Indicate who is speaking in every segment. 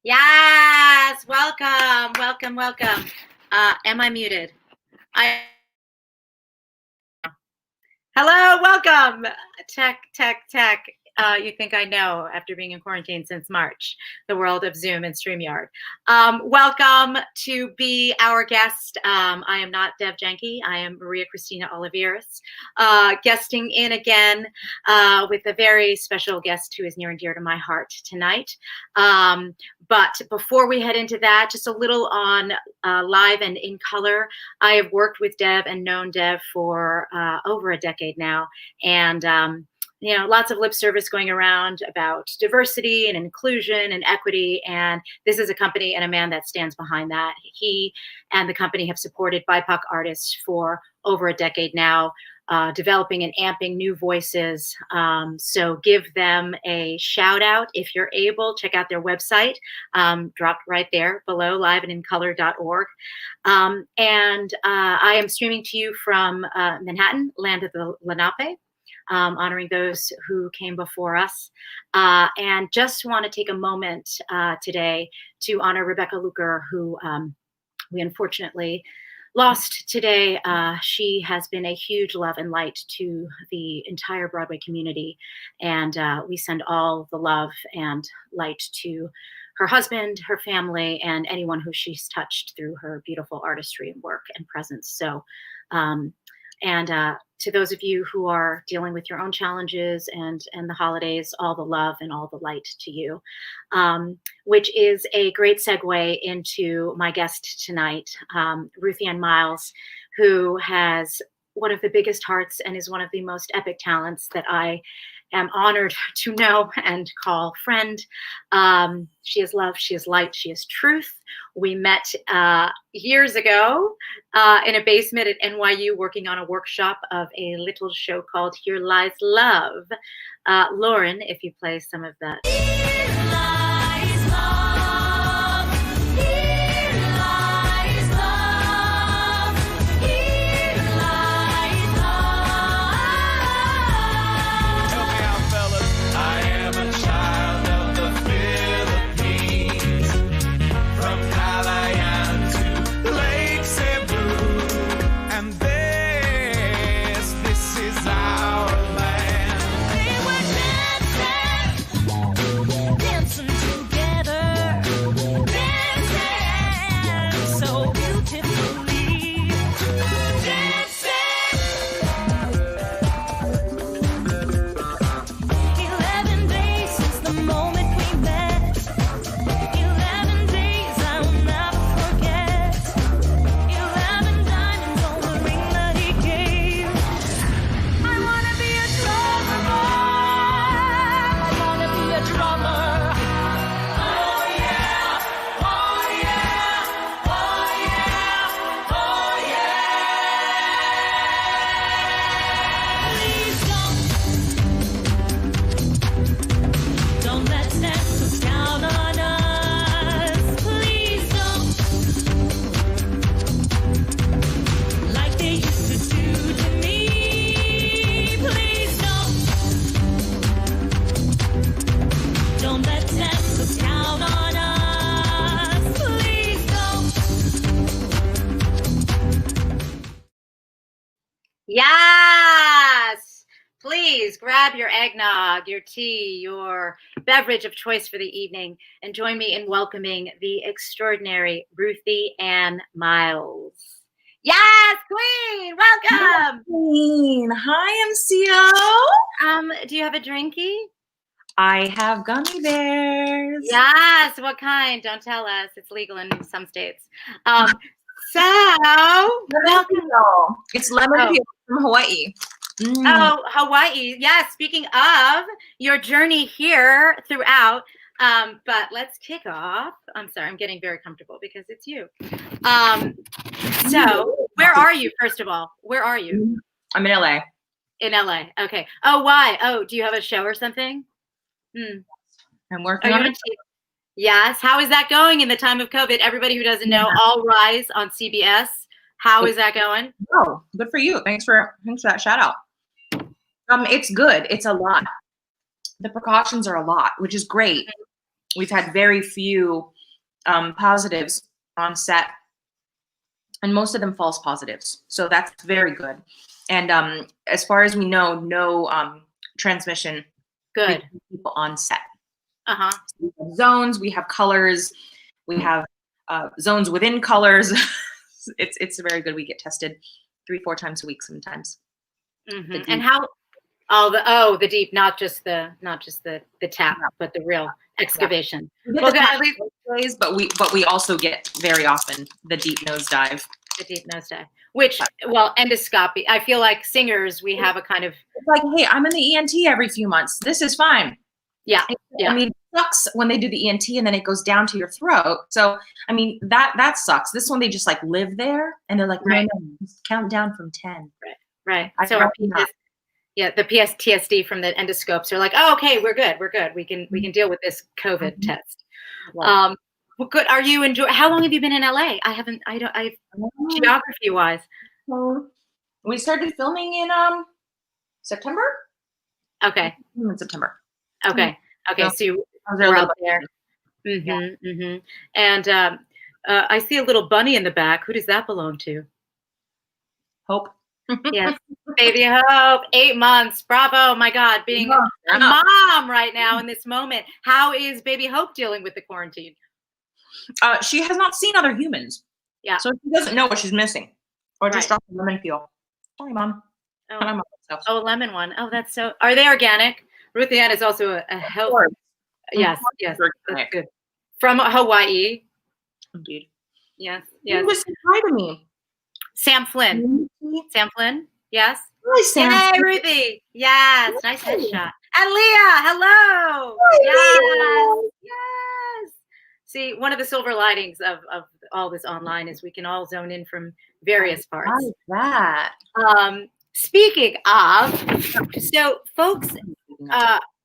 Speaker 1: Yes, welcome, welcome, welcome. Am I muted? Hello, welcome. Tech. You think I know after being in quarantine since March, the world of Zoom and StreamYard. Welcome to be our guest. I am not Janki. I am Maria-Christina Oliveras, guesting in again with a very special guest who is near and dear to my heart tonight. But before we head into that, just a little on live and in color. I have worked with Dev and known Dev for over a decade now, and lots of lip service going around about diversity and inclusion and equity. And this is a company and a man that stands behind that. He and the company have supported BIPOC artists for over a decade now, developing and amping new voices. So give them a shout out if you're able. Check out their website, dropped right there below, liveandincolor.org. And I am streaming to you from Manhattan, land of the Lenape. Honoring those who came before us. And just want to take a moment today to honor Rebecca Luker, who we unfortunately lost today. She has been a huge love and light to the entire Broadway community. And we send all the love and light to her husband, her family, and anyone who she's touched through her beautiful artistry and work and presence. So, to those of you who are dealing with your own challenges and the holidays, all the love and all the light to you, which is a great segue into my guest tonight, Ruthie Ann Miles, who has one of the biggest hearts and is one of the most epic talents that I am honored to know and call friend. She is love, she is light, she is truth. We met years ago in a basement at NYU working on a workshop of a little show called Here Lies Love. Lauren, if you play some of that. Yes, please grab your eggnog, your tea, your beverage of choice for the evening, and join me in welcoming the extraordinary Ruthie Ann Miles. Yes, Queen, welcome.
Speaker 2: Queen, hi, MCO.
Speaker 1: Do you have a drinky?
Speaker 2: I have gummy bears.
Speaker 1: Yes, what kind? Don't tell us. It's legal in some states. So, welcome.
Speaker 2: It's lemon peel from Hawaii.
Speaker 1: Oh, Hawaii. Yeah, speaking of your journey here throughout, but let's kick off. I'm sorry, I'm getting very comfortable because it's you. So, where are you, first of all? Where are you?
Speaker 2: I'm in LA.
Speaker 1: In LA, okay. Oh, why? Oh, do you have a show or something?
Speaker 2: I'm working on it.
Speaker 1: Yes. How is that going in the time of COVID? Everybody who doesn't know, All Rise on CBS. How is that going?
Speaker 2: Oh, good for you. Thanks for that shout out. It's good. It's a lot. The precautions are a lot, which is great. we've had very few positives on set, and most of them false positives. So that's very good. And as far as we know, no transmission
Speaker 1: Good.
Speaker 2: between people on set.
Speaker 1: Uh-huh.
Speaker 2: So we have zones, we have colors, we have zones within colors. It's very good. We get tested 3-4 times a week sometimes.
Speaker 1: Mm-hmm. And how? The deep, not just the tap, but the real excavation.
Speaker 2: Yeah. But we also get very often the deep nosedive.
Speaker 1: The deep nosedive, which, well, endoscopy. I feel like singers, we have a kind of,
Speaker 2: it's like, hey, I'm in the ENT every few months. This is fine.
Speaker 1: Yeah.
Speaker 2: I mean, it sucks when they do the ENT and then it goes down to your throat. So, I mean, that sucks. This one, they just like live there and they're like,
Speaker 1: right.
Speaker 2: No, just count down from 10.
Speaker 1: Right. So the PTSD from the endoscopes are like, oh, okay, we're good. We can deal with this COVID test. Right. Well, good. Are you how long have you been in LA? Geography wise.
Speaker 2: We started filming in September.
Speaker 1: Okay.
Speaker 2: In September.
Speaker 1: Okay. So you were out there. Mm-hmm. Yeah. Mm-hmm. And I see a little bunny in the back. Who does that belong to?
Speaker 2: Hope.
Speaker 1: Yes, baby Hope, 8 months. Bravo, my God, being a mom right now in this moment. How is baby Hope dealing with the quarantine?
Speaker 2: She has not seen other humans.
Speaker 1: Yeah.
Speaker 2: So she doesn't know what she's missing. Or just drop a lemon peel. Sorry, Mom.
Speaker 1: Oh, a lemon one. Oh, that's so. Are they organic? Ruthie Ann is also a health. Yes, that's good. From Hawaii.
Speaker 2: Indeed.
Speaker 1: Yes.
Speaker 2: He was hi to me.
Speaker 1: Sam Flynn. Sam Flynn. Yes.
Speaker 2: Hi, Sam.
Speaker 1: Hey, Ruthie. Yes. Nice headshot. And Leah. Hello.
Speaker 2: Hi,
Speaker 1: Yes. See, one of the silver linings of all this online is we can all zone in from various parts.
Speaker 2: I like that.
Speaker 1: Speaking of, so folks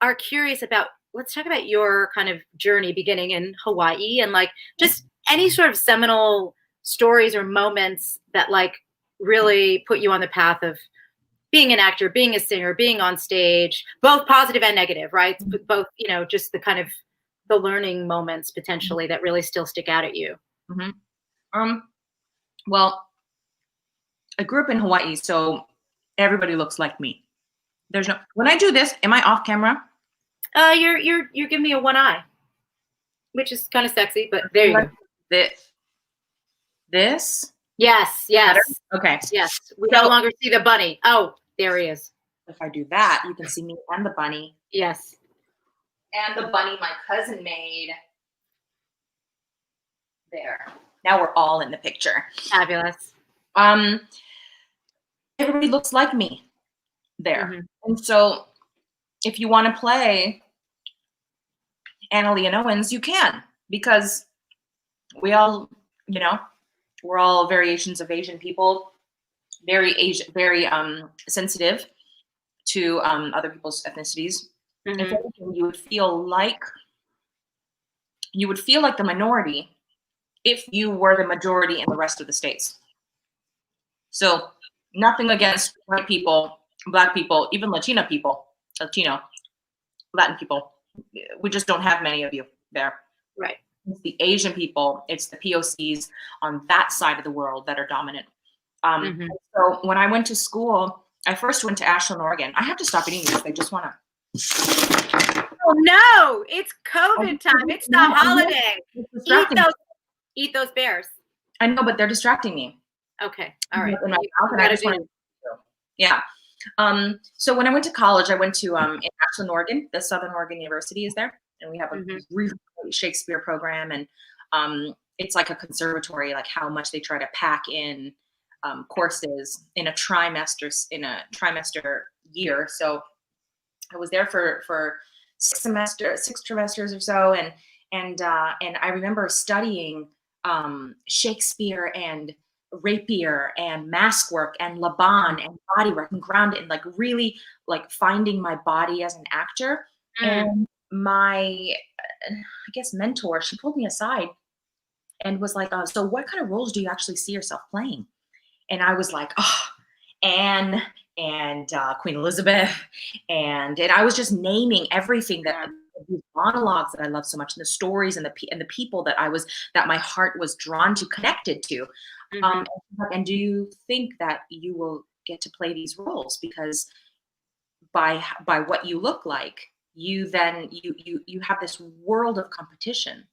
Speaker 1: are curious about, let's talk about your kind of journey beginning in Hawaii and like just any sort of seminal stories or moments that like really put you on the path of being an actor, being a singer, being on stage, both positive and negative, right? Both, just the kind of the learning moments potentially that really still stick out at you.
Speaker 2: Mm-hmm. Well, I grew up in Hawaii, so everybody looks like me. When I do this, am I off camera?
Speaker 1: You're giving me a one eye, which is kind of sexy, but there you go.
Speaker 2: This?
Speaker 1: Yes.
Speaker 2: Better? Okay.
Speaker 1: Yes. We no longer see the bunny. Oh, there he is.
Speaker 2: If I do that, you can see me and the bunny.
Speaker 1: Yes.
Speaker 2: And the bunny my cousin made. There. Now we're all in the picture.
Speaker 1: Fabulous.
Speaker 2: Everybody looks like me there. Mm-hmm. And so if you want to play Amélie and Owens, you can, because we all, we're all variations of Asian people, very sensitive to other people's ethnicities. Mm-hmm. If anything, you would feel like the minority if you were the majority in the rest of the states. So nothing against white people, Black people, even Latin people. We just don't have many of you there.
Speaker 1: Right.
Speaker 2: It's the Asian people, it's the POCs on that side of the world that are dominant. So when I went to school, I first went to Ashland, Oregon. I have to stop eating this. I just want to.
Speaker 1: Oh no, it's COVID time. It's the holiday. Eat those bears.
Speaker 2: I know, but they're distracting me.
Speaker 1: Okay. All right.
Speaker 2: Yeah. So when I went to college, I went to in Ashland, Oregon. The Southern Oregon University is there, and we have a really Shakespeare program, and it's like a conservatory, like how much they try to pack in courses in a trimester year. So I was there for 6 trimesters or so, and I remember studying Shakespeare and rapier and mask work and Laban and body work and grounded and like really like finding my body as an actor. And my, I guess, mentor, she pulled me aside and was like, so what kind of roles do you actually see yourself playing? And I was like, Anne and Queen Elizabeth. And I was just naming everything that these monologues that I love so much, and the stories and the people that my heart was drawn to, connected to. And do you think that you will get to play these roles because by what you look like, you then you have this world of competition.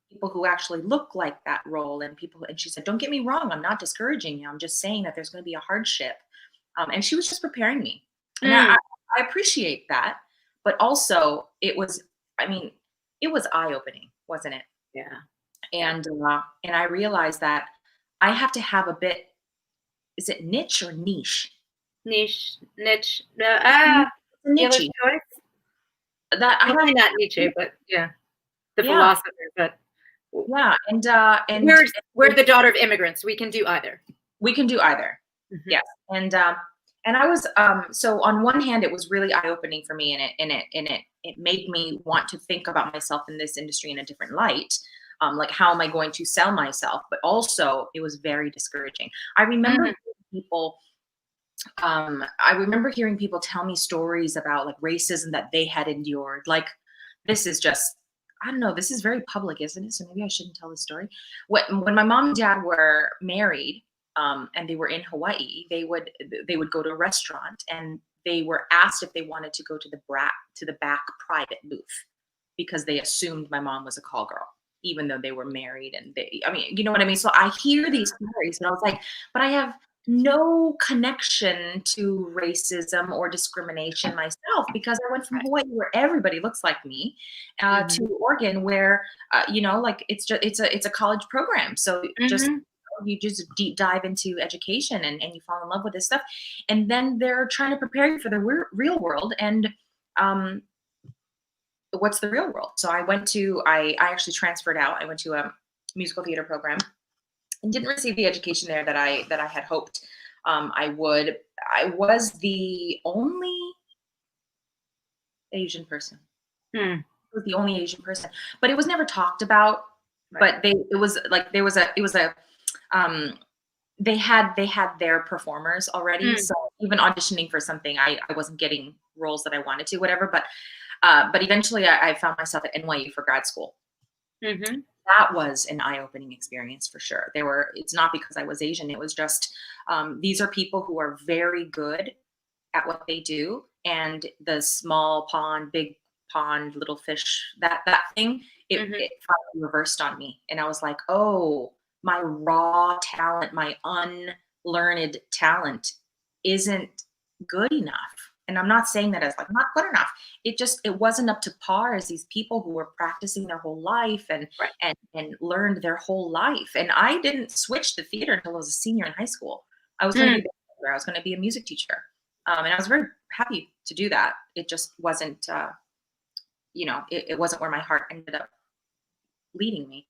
Speaker 2: People who actually look like that role, and she said, don't get me wrong, I'm not discouraging you. I'm just saying that there's going to be a hardship. And she was just preparing me. And I appreciate that. But also it was eye-opening, wasn't it?
Speaker 1: Yeah.
Speaker 2: And I realized that I have to have a bit, is it niche or niche?
Speaker 1: Niche.
Speaker 2: Niche.
Speaker 1: Choice?
Speaker 2: That
Speaker 1: Probably not Nietzsche, but yeah. The philosopher, but
Speaker 2: yeah. And
Speaker 1: we're the daughter of immigrants. We can do either.
Speaker 2: We can do either. Yes. And I was so on one hand it was really eye-opening for me, and it made me want to think about myself in this industry in a different light. Like, how am I going to sell myself? But also it was very discouraging. I remember hearing people tell me stories about like racism that they had endured. Like, this is just, I don't know, this is very public, isn't it? So maybe I shouldn't tell this story. When my mom and dad were married, and they were in Hawaii, they would go to a restaurant, and they were asked if they wanted to go to the back private booth, because they assumed my mom was a call girl, even though they were married. And you know what I mean? So I hear these stories, and I was like, but I have no connection to racism or discrimination myself, because I went from Hawaii, where everybody looks like me, to Oregon, where like it's a college program. So you just deep dive into education, and you fall in love with this stuff, and then they're trying to prepare you for the real world. And what's the real world? So I actually transferred out. I went to a musical theater program and didn't receive the education there that I had hoped I would. I was the only Asian person. I was the only Asian person, but it was never talked about. But they had their performers already. So even auditioning for something, I wasn't getting roles that I wanted to, whatever. But eventually I found myself at NYU for grad school. That was an eye-opening experience for sure. It's not because I was Asian. It was just, these are people who are very good at what they do. And the small pond, big pond, little fish, that thing, it finally reversed on me. And I was like, oh, my raw talent, my unlearned talent isn't good enough. And I'm not saying that as like not good enough. It wasn't up to par as these people who were practicing their whole life and learned their whole life. And I didn't switch to theater until I was a senior in high school. I was going to be I was going to be a music teacher. And I was very happy to do that. It just wasn't, it wasn't where my heart ended up leading me.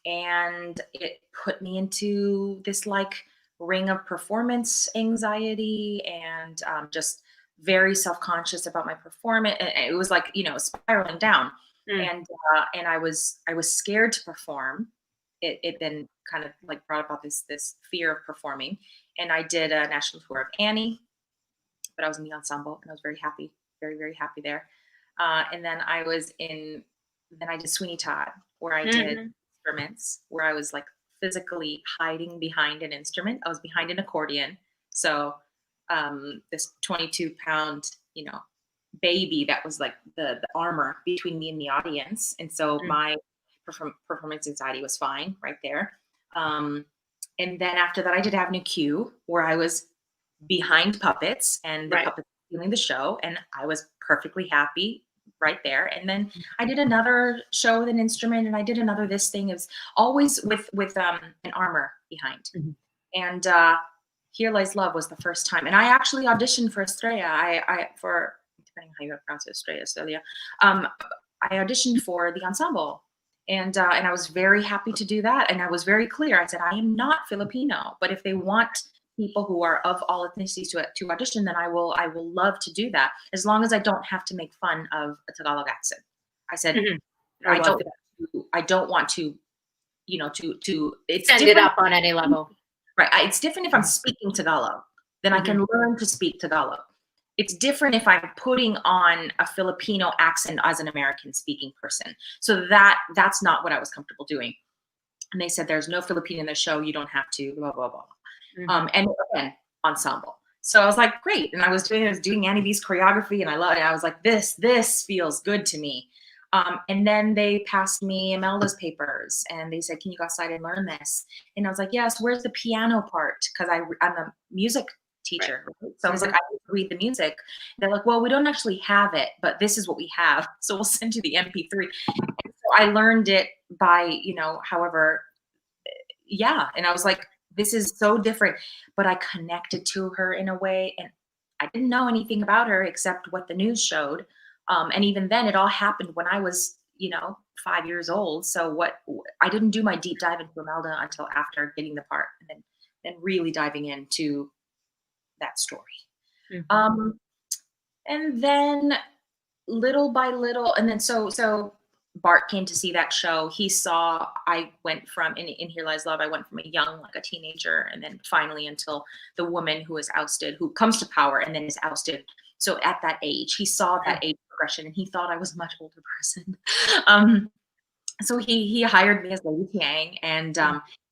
Speaker 2: And it put me into this like ring of performance anxiety, and just very self-conscious about my performance. And it was like, spiraling down. And I was scared to perform. It then kind of like brought about this fear of performing. And I did a national tour of Annie, but I was in the ensemble, and I was very happy, very, very happy there. And then I did Sweeney Todd, where I did instruments, where I was like physically hiding behind an instrument. I was behind an accordion. So this 22-pound, baby that was like the armor between me and the audience. And so my performance anxiety was fine right there. And then after that, I did Avenue Q, where I was behind puppets, and the puppets doing the show, and I was perfectly happy right there. And then I did another show with an instrument, and I did another this thing. It was always with an armor behind. And Here Lies Love was the first time, and I actually auditioned for Estrella. For depending on how you pronounce it, Estrella. I auditioned for the ensemble. And I was very happy to do that. And I was very clear. I said, I am not Filipino, but if they want people who are of all ethnicities to audition, then I will love to do that, as long as I don't have to make fun of a Tagalog accent. I said, I don't want to, it's
Speaker 1: send it up on any level.
Speaker 2: Right. It's different if I'm speaking Tagalog, then I can learn to speak Tagalog. it's different if I'm putting on a Filipino accent as an American speaking person. So that's not what I was comfortable doing. And they said, there's no Filipino in the show. You don't have to, blah, blah, blah. And again, ensemble. So I was like, great. And I was doing Annie B's choreography, and I loved it. I was like, this feels good to me. And then they passed me Imelda's papers, and they said, can you go outside and learn this? And I was like, yes, where's the piano part? Because I'm a music teacher. Right? So I was like, I need to read the music. They're like, well, we don't actually have it, but this is what we have. So we'll send you the MP3. And so I learned it by, however, yeah. And I was like, this is so different, but I connected to her in a way. And I didn't know anything about her except what the news showed. And even then it all happened when I was, 5 years old. So I didn't do my deep dive into Imelda until after getting the part, and then really diving into that story. And then little by little, and then so Bart came to see that show. He saw I went from in Here Lies Love. I went from a young, like a teenager, and then finally until the woman who is ousted, who comes to power and then is ousted. So at that age, he saw that age progression, and he thought I was a much older person. So he hired me as Lady Tiang, and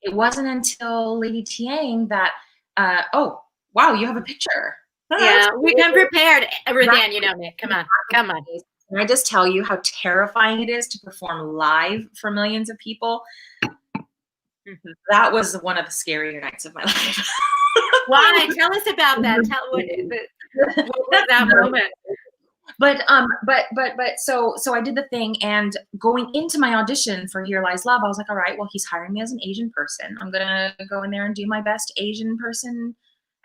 Speaker 2: it wasn't until Lady Tiang that oh wow, you have a picture.
Speaker 1: Yeah, we come prepared, Ruthie Ann. You know me. Come on.
Speaker 2: Can I just tell you how terrifying it is to perform live for millions of people? That was one of the scarier nights of my life.
Speaker 1: Why? Tell us about that. What was that moment?
Speaker 2: But so I did the thing, and going into my audition for Here Lies Love, I was like, all right, well, he's hiring me as an Asian person. I'm gonna go in there and do my best Asian person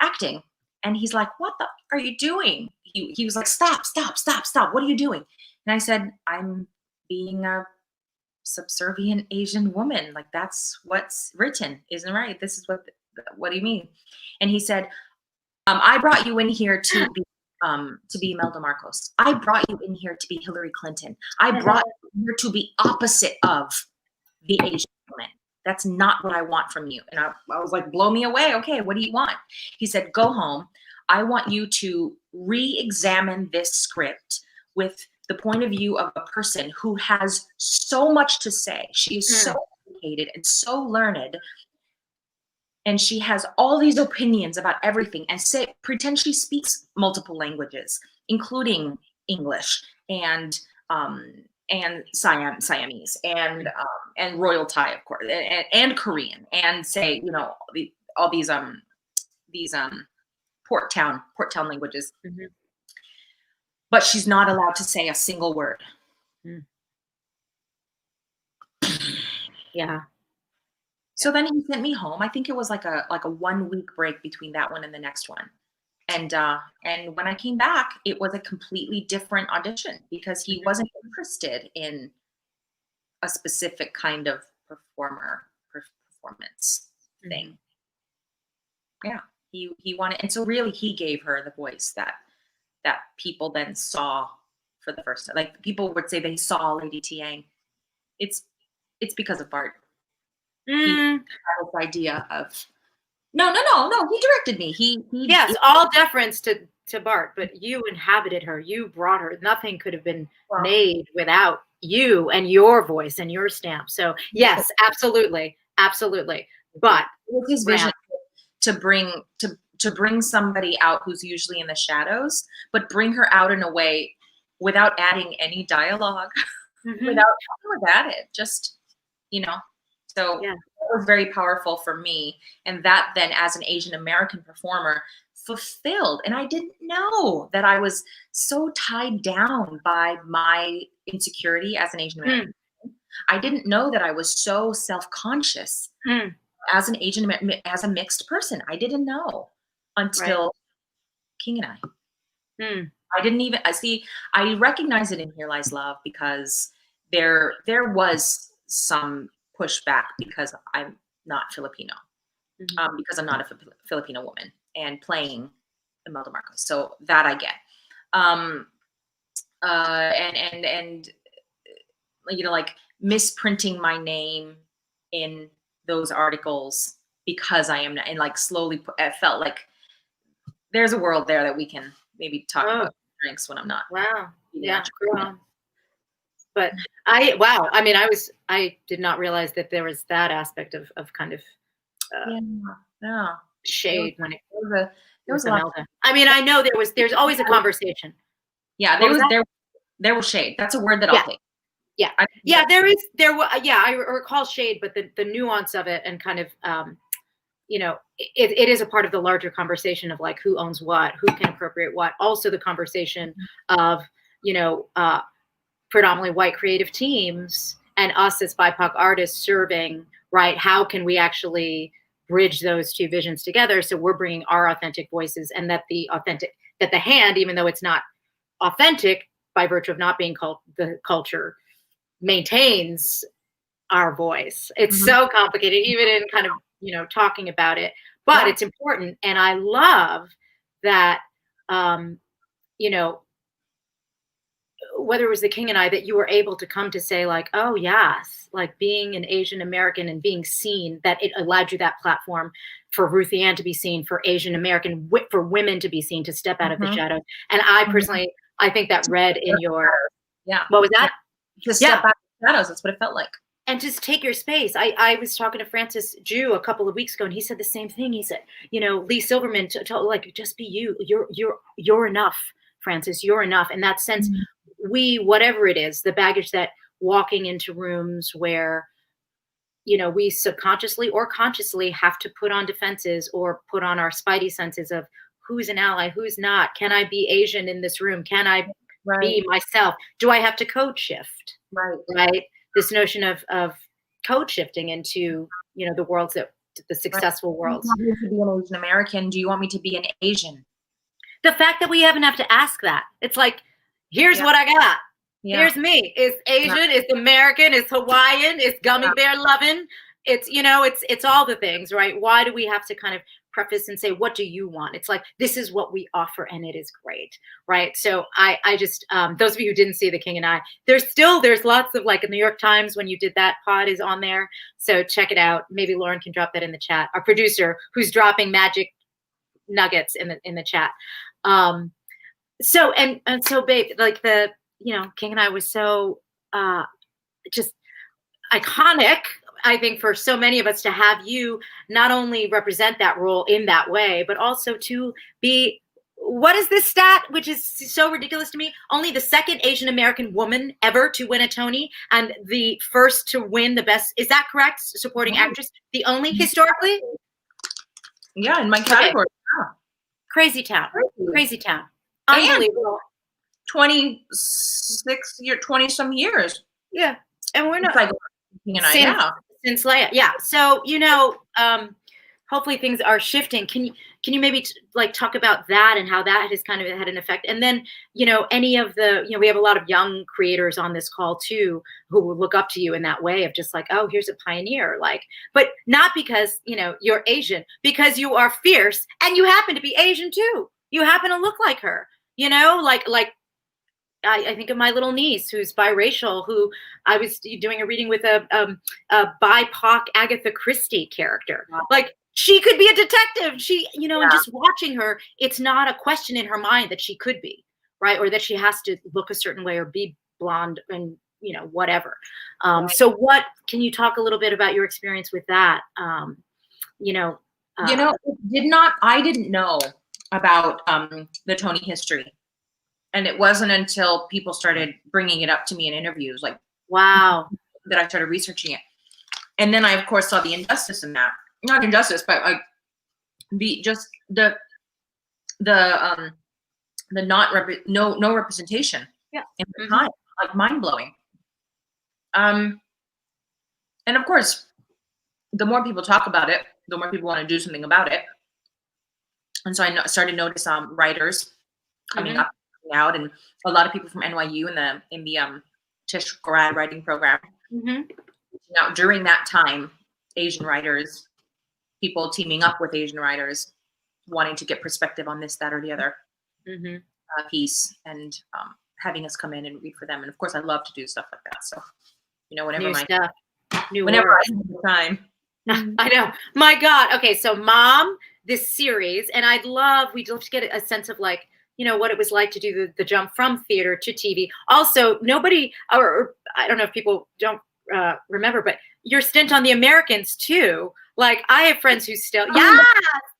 Speaker 2: acting. And he's like, what the are you doing? He was like, stop. What are you doing? And I said, I'm being a subservient Asian woman. Like, that's what's written, isn't right? This is what do you mean? And he said, I brought you in here to be Imelda Marcos. I brought you in here to be Hillary Clinton. I brought you here to be opposite of the Asian woman. That's not what I want from you. And I was like, blow me away. Okay, what do you want? He said, go home. I want you to re-examine this script with the point of view of a person who has so much to say. She is so educated and so learned. And she has all these opinions about everything, and pretend she speaks multiple languages, including English and Siamese and Royal Thai, of course, and Korean, and say, all these port town languages. But she's not allowed to say a single word.
Speaker 1: Yeah.
Speaker 2: So then he sent me home. I think it was like a 1 week break between that one and the next one. And when I came back, it was a completely different audition because he wasn't interested in a specific kind of performance thing. Yeah, he wanted, and so really he gave her the voice that people then saw for the first time. Like, people would say they saw Lady Tiang. It's because of Bart. He had this idea of no. He directed me.
Speaker 1: Yes, all deference to Bart, but you inhabited her. You brought her. Nothing could have been made without you and your voice and your stamp. So yes, absolutely. But
Speaker 2: it was his vision to bring somebody out who's usually in the shadows, but bring her out in a way without adding any dialogue, without added, just So it was very powerful for me. And that then, as an Asian American performer, fulfilled. And I didn't know that I was so tied down by my insecurity as an Asian American. I didn't know that I was so self-conscious as an Asian, as a mixed person. I didn't know until King and I. I didn't even I recognize it in Here Lies Love because there was some pushback because I'm not Filipino, because I'm not a Filipino woman and playing Imelda Marcos. So that I get. And like misprinting my name in those articles because I am not, and like slowly I felt like there's a world there that we can maybe talk about drinks when I'm not.
Speaker 1: Wow. Yeah. But wow. I mean, I did not realize that there was that aspect of kind of shade when it
Speaker 2: there was a lot.
Speaker 1: I mean, I know there's always a conversation.
Speaker 2: Yeah, there was shade. That's a word that I'll take.
Speaker 1: Yeah. I recall shade, but the nuance of it and kind of, it is a part of the larger conversation of like who owns what, who can appropriate what. Also the conversation of, predominantly white creative teams and us as BIPOC artists serving, right? How can we actually bridge those two visions together? So we're bringing our authentic voices, and that the hand, even though it's not authentic by virtue of not being the culture, maintains our voice. It's so complicated, even in kind of, talking about it, but it's important. And I love that, whether it was the King and I, that you were able to come to say like, oh yes, like being an Asian American and being seen, that it allowed you that platform for Ruthie Ann to be seen, for Asian American, for women to be seen, to step out of the shadows. And I personally, I think that read in your, what was that?
Speaker 2: To step out of the shadows. That's what it felt like.
Speaker 1: And just take your space. I was talking to Francis Jew a couple of weeks ago, and he said the same thing. He said, Lee Silverman told like, just be you. You're enough, Francis. You're enough. In that sense, whatever it is, the baggage that walking into rooms where, we subconsciously or consciously have to put on defenses or put on our spidey senses of who's an ally, who's not. Can I be Asian in this room? Can I be myself? Do I have to code shift? Right. This notion of code shifting into, the worlds the successful worlds.
Speaker 2: Do you want me to be an Asian American? Do you want me to be an Asian?
Speaker 1: The fact that we haven't have to ask that. It's like, here's what I got. Here's me. It's Asian, it's American, it's Hawaiian, it's gummy bear loving. It's, it's all the things, right? Why do we have to kind of preface and say, what do you want? It's like, this is what we offer and it is great, right? So I just, those of you who didn't see The King and I, there's lots of, like, in the New York Times when you did that pod is on there. So check it out. Maybe Lauren can drop that in the chat. Our producer who's dropping magic nuggets in the chat. So, and so babe, like the, King and I was so just iconic, I think, for so many of us to have you not only represent that role in that way, but also to be, what is this stat, which is so ridiculous to me? Only the second Asian American woman ever to win a Tony and the first to win the best. Is that correct? Supporting actress, the only historically?
Speaker 2: Yeah, in my category.
Speaker 1: Okay. Crazy town. Unbelievable. 20
Speaker 2: some years.
Speaker 1: Yeah. And we're not
Speaker 2: like
Speaker 1: since Leia. Yeah. So, hopefully things are shifting. Can you maybe talk about that and how that has kind of had an effect? And then, any of the, we have a lot of young creators on this call too, who will look up to you in that way of just like, oh, here's a pioneer, but not because, you're Asian, because you are fierce and you happen to be Asian too. You happen to look like her, I think of my little niece who's biracial, who I was doing a reading with a BIPOC Agatha Christie character. Wow. Like, she could be a detective. She, and just watching her, it's not a question in her mind that she could be, right? Or that she has to look a certain way or be blonde and, whatever. So what, can you talk a little bit about your experience with that? I didn't know about the Tony history. And it wasn't until people started bringing it up to me in interviews, like, wow, that I started researching it. And then I, of course, saw the injustice in that. Not injustice, but like no representation in the time, like mind blowing. And of course, the more people talk about it, the more people want to do something about it. And so I started to notice writers coming up. Out, and a lot of people from NYU in the Tisch grad writing program. Now, during that time, Asian writers, people teaming up with Asian writers, wanting to get perspective on this, that, or the other piece, and having us come in and read for them. And of course, I love to do stuff like that. So, whenever whenever I have the time. I know. My God. Okay, so Mom, this series, and we'd love to get a sense of like what it was like to do the jump from theater to TV. Also, nobody, or I don't know if people don't remember, but your stint on The Americans too. Like, I have friends who still, wow.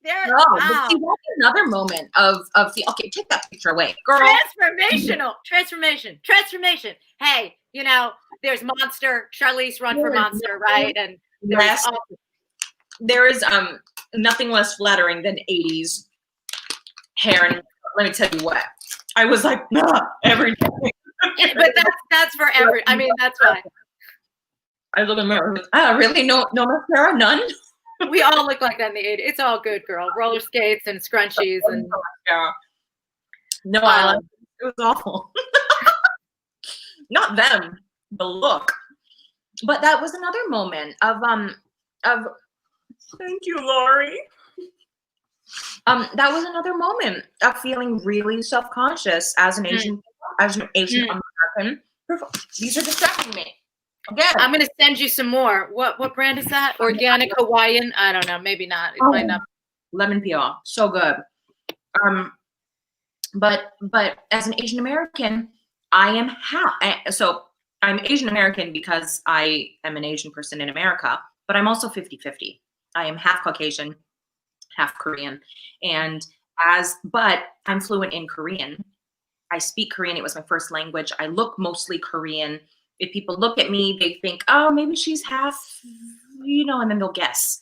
Speaker 2: But see, that's another moment of the, okay, take that picture away, girl.
Speaker 1: Transformation. Hey, there's Monster, Charlize run for Monster, right? And
Speaker 2: there is nothing less flattering than 80s hair. And let me tell you what, I was like, every day.
Speaker 1: But that's for every, I mean, that's why.
Speaker 2: I look in the mirror, really? No mascara, none?
Speaker 1: We all look like that in the 80s. It's all good, girl. Roller skates and scrunchies and
Speaker 2: no eyeliner. It was awful. Not them, the look. But that was another moment of thank you, Lori. That was another moment of feeling really self-conscious as an Asian American. These are distracting me. Again.
Speaker 1: I'm going to send you some more. What brand is that? Organic Hawaiian? I don't know. Maybe not. It might not.
Speaker 2: Lemon peel. So good. But as an Asian American, I am so I'm Asian American because I am an Asian person in America, but I'm also 50-50. I am half Caucasian, half Korean. But I'm fluent in Korean. I speak Korean. It was my first language. I look mostly Korean. If people look at me, they think, oh, maybe she's half, and then they'll guess.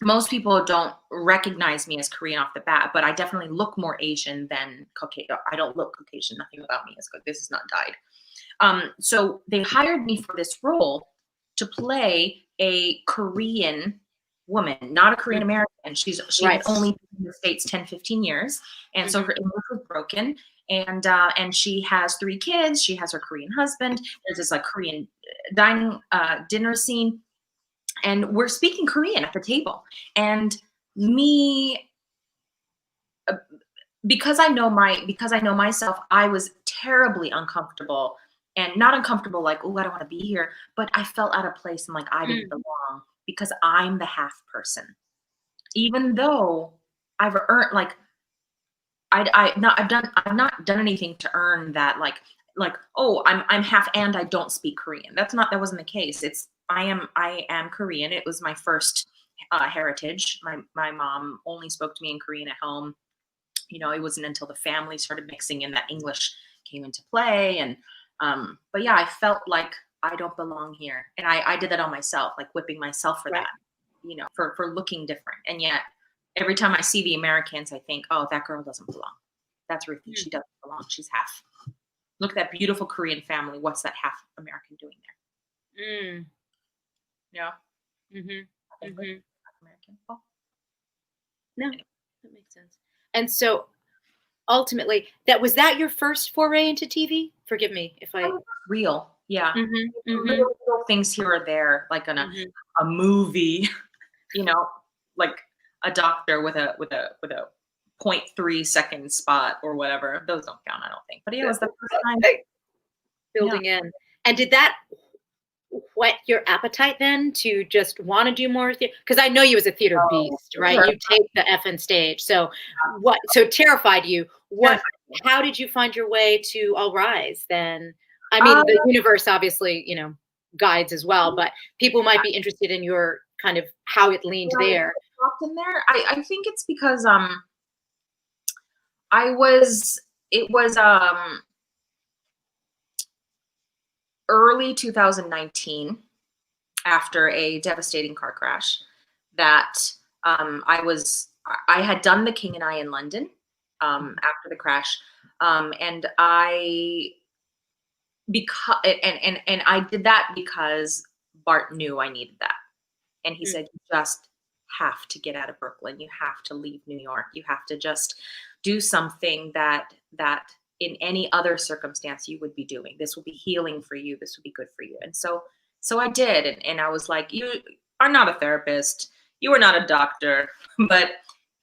Speaker 2: Most people don't recognize me as Korean off the bat, but I definitely look more Asian than Caucasian. I don't look Caucasian. Nothing about me is good. This is not dyed. So they hired me for this role to play a Korean woman, not a Korean American. She had only been in the States 10, 15 years. And so her English was broken. And she has 3 kids. She has her Korean husband. There's this like Korean dining dinner scene, and we're speaking Korean at the table. And me, because I know myself, I was terribly uncomfortable, and not uncomfortable like, oh, I don't want to be here, but I felt out of place and like I didn't belong because I'm the half person, even though I've earned like. I've not done anything to earn that, like, oh, I'm half and I don't speak Korean. That wasn't the case. I am Korean. It was my first heritage. My mom only spoke to me in Korean at home. It wasn't until the family started mixing in that English came into play. And but yeah, I felt like I don't belong here. And I did that on myself, like whipping myself for that, for looking different. And yet every time I see the Americans, I think, oh, that girl doesn't belong. That's Ruthie. She doesn't belong. She's half. Look at that beautiful Korean family. What's that half American doing there? Yeah.
Speaker 1: American.
Speaker 2: Oh.
Speaker 1: No, that makes sense. And so ultimately, was that your first foray into TV? Forgive me if I.
Speaker 2: Real. Yeah. Little things here or there, like on a movie, like a doctor with a 0.3 second spot or whatever. Those don't count, I don't think. But yeah, it was the first time
Speaker 1: building in. And did that whet your appetite then to just want to do more theater? Because I know you as a theater beast, right? You take the effing stage. So so terrified you. How did you find your way to All Rise then? I mean, the universe obviously, guides as well, but people might be interested in your kind of how it leaned there.
Speaker 2: In there, I think it's because it was early 2019, after a devastating car crash, that I had done The King and I in London after the crash, and I did that because Bart knew I needed that, and he said, you just have to get out of Brooklyn. You have to leave New York. You have to just do something that in any other circumstance you would be doing. This will be healing for you. This will be good for you. And so I did. And I was like, you are not a therapist. You are not a doctor, but